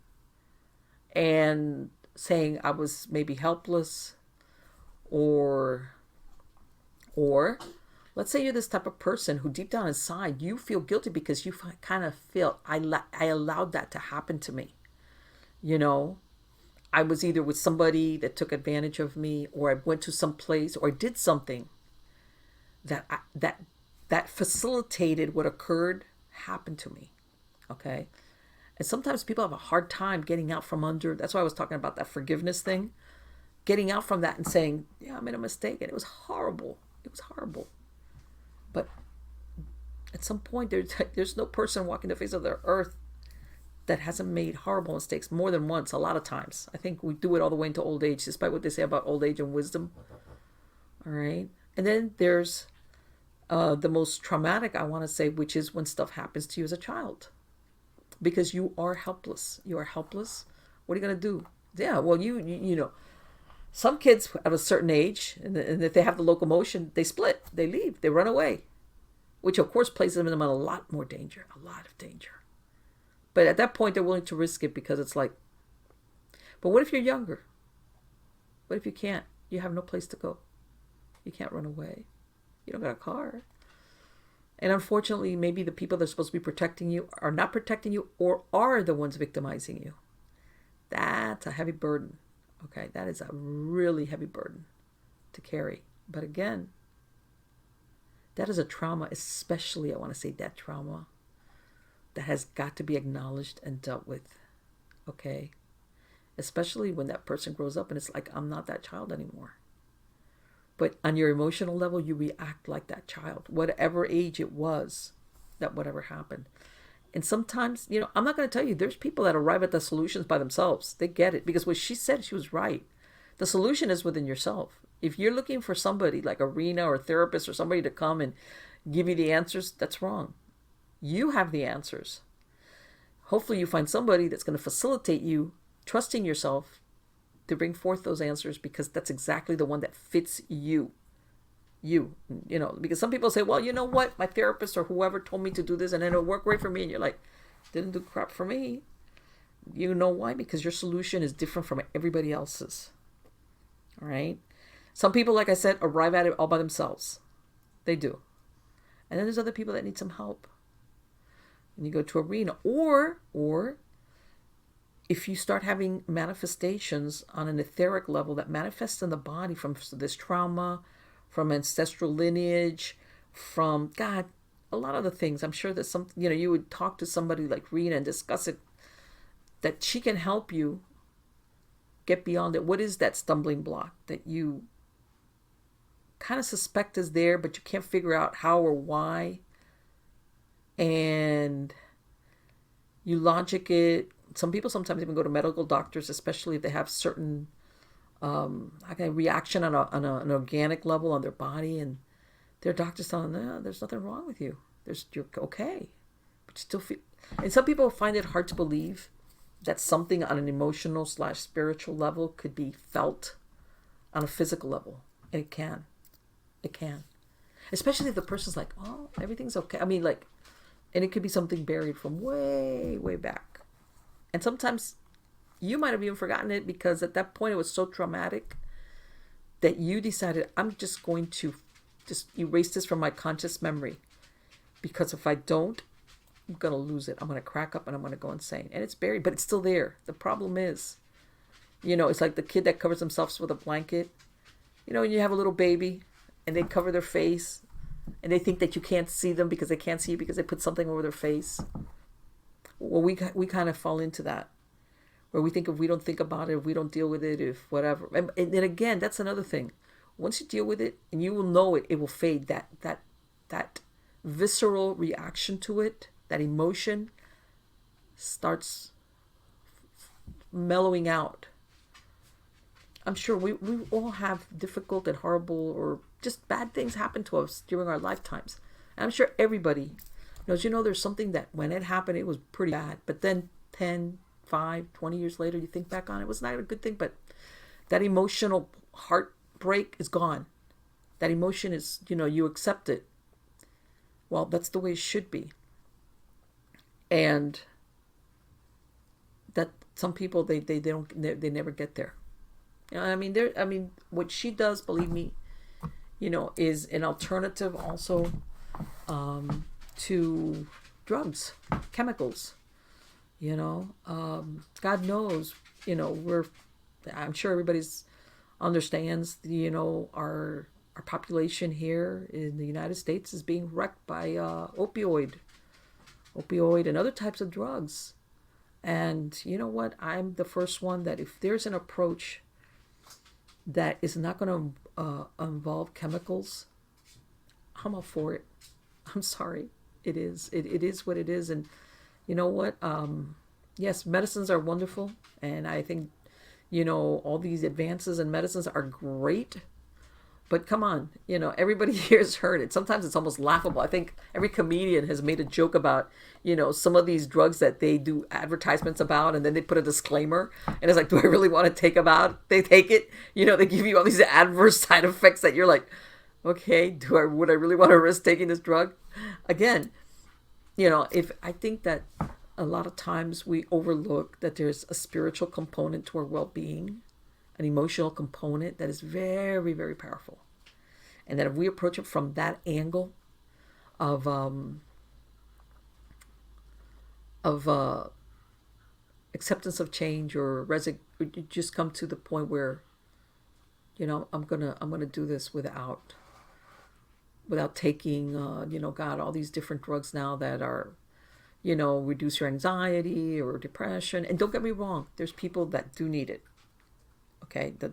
And saying I was maybe helpless, or let's say you're this type of person who deep down inside, you feel guilty because you kind of feel, I allowed that to happen to me. I was either with somebody that took advantage of me, or I went to some place, or I did something that facilitated what occurred happened to me. Okay. And sometimes people have a hard time getting out from under. That's why I was talking about that forgiveness thing. Getting out from that and saying, yeah, I made a mistake and it was horrible. It was horrible. But at some point, there's no person walking the face of the earth that hasn't made horrible mistakes more than once, a lot of times. I think we do it all the way into old age, despite what they say about old age and wisdom. All right. And then there's the most traumatic, I want to say, which is when stuff happens to you as a child. Because you are helpless. You are helpless. What are you going to do? Yeah, well, you know, some kids at a certain age, and if they have the locomotion, they split, they leave, they run away, which of course places them in a lot more danger, a lot of danger. But at that point, they're willing to risk it because it's like, but what if you're younger? What if you can't? You have no place to go. You can't run away. You don't got a car. And unfortunately, maybe the people that are supposed to be protecting you are not protecting you, or are the ones victimizing you. That's a heavy burden. Okay, that is a really heavy burden to carry. But again, that is a trauma, especially I want to say that trauma that has got to be acknowledged and dealt with. Okay? Especially when that person grows up and it's like, I'm not that child anymore. But on your emotional level, you react like that child, whatever age it was that whatever happened. And sometimes, I'm not going to tell you, there's people that arrive at the solutions by themselves. They get it. Because what she said, she was right. The solution is within yourself. If you're looking for somebody like a Rena or a therapist or somebody to come and give you the answers, that's wrong. You have the answers. Hopefully you find somebody that's going to facilitate you trusting yourself to bring forth those answers, because that's exactly the one that fits you. Because some people say, well, you know what? My therapist or whoever told me to do this and it'll work great for me. And you're like, didn't do crap for me. You know why? Because your solution is different from everybody else's. All right? Some people, like I said, arrive at it all by themselves. They do. And then there's other people that need some help. And you go to Rena. Or if you start having manifestations on an etheric level that manifests in the body from this trauma, from ancestral lineage, from, God, a lot of the things. I'm sure that you would talk to somebody like Rena and discuss it, that she can help you get beyond it. What is that stumbling block that you kind of suspect is there, but you can't figure out how or why? And you logic it. Some people sometimes even go to medical doctors, especially if they have certain reaction on an organic level on their body, and their doctor's telling them, no, there's nothing wrong with you. You're okay, but you still feel. And some people find it hard to believe that something on an emotional/spiritual level could be felt on a physical level, and it can, especially if the person's like, oh, everything's okay. I mean, like, and it could be something buried from way, way back, and sometimes you might have even forgotten it because at that point it was so traumatic that you decided, I'm just going to just erase this from my conscious memory, because if I don't, I'm going to lose it. I'm going to crack up and I'm going to go insane. And it's buried, but it's still there. The problem is, it's like the kid that covers themselves with a blanket. When you have a little baby and they cover their face and they think that you can't see them because they can't see you because they put something over their face. Well, we kind of fall into that, where we think if we don't think about it, if we don't deal with it, if whatever. And then again, that's another thing. Once you deal with it, and you will know it, it will fade. That visceral reaction to it, that emotion starts mellowing out. I'm sure we all have difficult and horrible or just bad things happen to us during our lifetimes. And I'm sure everybody knows, there's something that when it happened, it was pretty bad. But then 10, 5, 20 years later, you think back on it, it was not a good thing, but that emotional heartbreak is gone. That emotion is, you accept it. Well, that's the way it should be. And that some people, they never get there. What she does, believe me, is an alternative also to drugs, chemicals. God knows, I'm sure everybody's understands, our population here in the United States is being wrecked by opioid and other types of drugs. And you know what? I'm the first one that if there's an approach that is not going to involve chemicals, I'm all for it. I'm sorry. It is. It is what it is. And you know what? Yes, medicines are wonderful. And I think, all these advances in medicines are great. But come on, everybody here has heard it. Sometimes it's almost laughable. I think every comedian has made a joke about, some of these drugs that they do advertisements about, and then they put a disclaimer. And it's like, do I really want to take they take it? They give you all these adverse side effects that you're like, okay, would I really want to risk taking this drug? Again, if I think that a lot of times we overlook that there's a spiritual component to our well-being, an emotional component that is very, very powerful. And that if we approach it from that angle of acceptance of change, or you just come to the point where, I'm gonna do this without taking, God, all these different drugs now that are, reduce your anxiety or depression. And don't get me wrong, there's people that do need it. Okay, but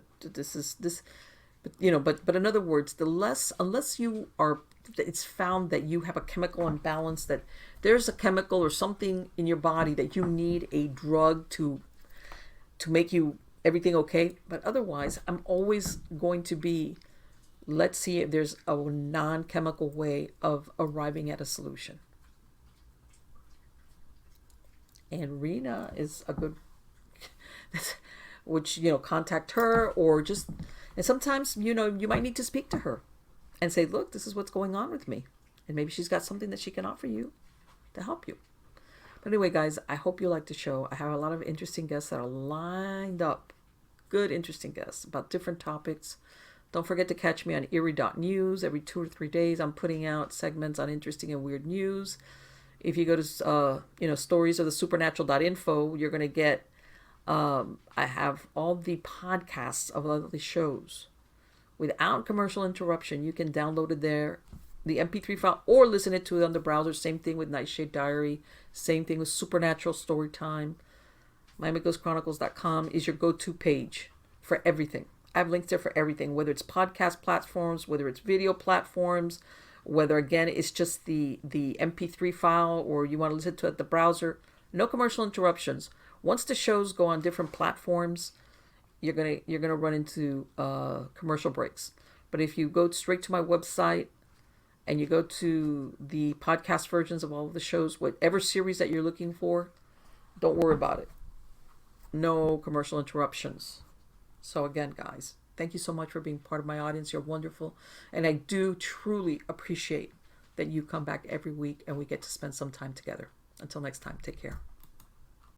in other words, unless you are, it's found that you have a chemical imbalance, that there's a chemical or something in your body that you need a drug to make you everything okay. But otherwise, I'm always going to be, let's see if there's a non-chemical way of arriving at a solution. And Rena is a good, which, contact her, or just, and sometimes, you might need to speak to her and say, look, this is what's going on with me. And maybe she's got something that she can offer you to help you. But anyway, guys, I hope you like the show. I have a lot of interesting guests that are lined up. Good, interesting guests about different topics. Don't forget to catch me on eerie.news. Every 2 or 3 days, I'm putting out segments on interesting and weird news. If you go to, storiesofthesupernatural.info, you're going to get, I have all the podcasts of all the shows without commercial interruption. You can download it there, the MP3 file, or listen it to it on the browser. Same thing with Nightshade Diary. Same thing with Supernatural Storytime. MiamiGhostChronicles.com is your go-to page for everything. I have links there for everything, whether it's podcast platforms, whether it's video platforms, whether, again, it's just the MP3 file, or you want to listen to it at the browser. No commercial interruptions. Once the shows go on different platforms, you're gonna run into commercial breaks. But if you go straight to my website and you go to the podcast versions of all of the shows, whatever series that you're looking for, don't worry about it. No commercial interruptions. So again, guys, thank you so much for being part of my audience. You're wonderful. And I do truly appreciate that you come back every week and we get to spend some time together. Until next time, take care.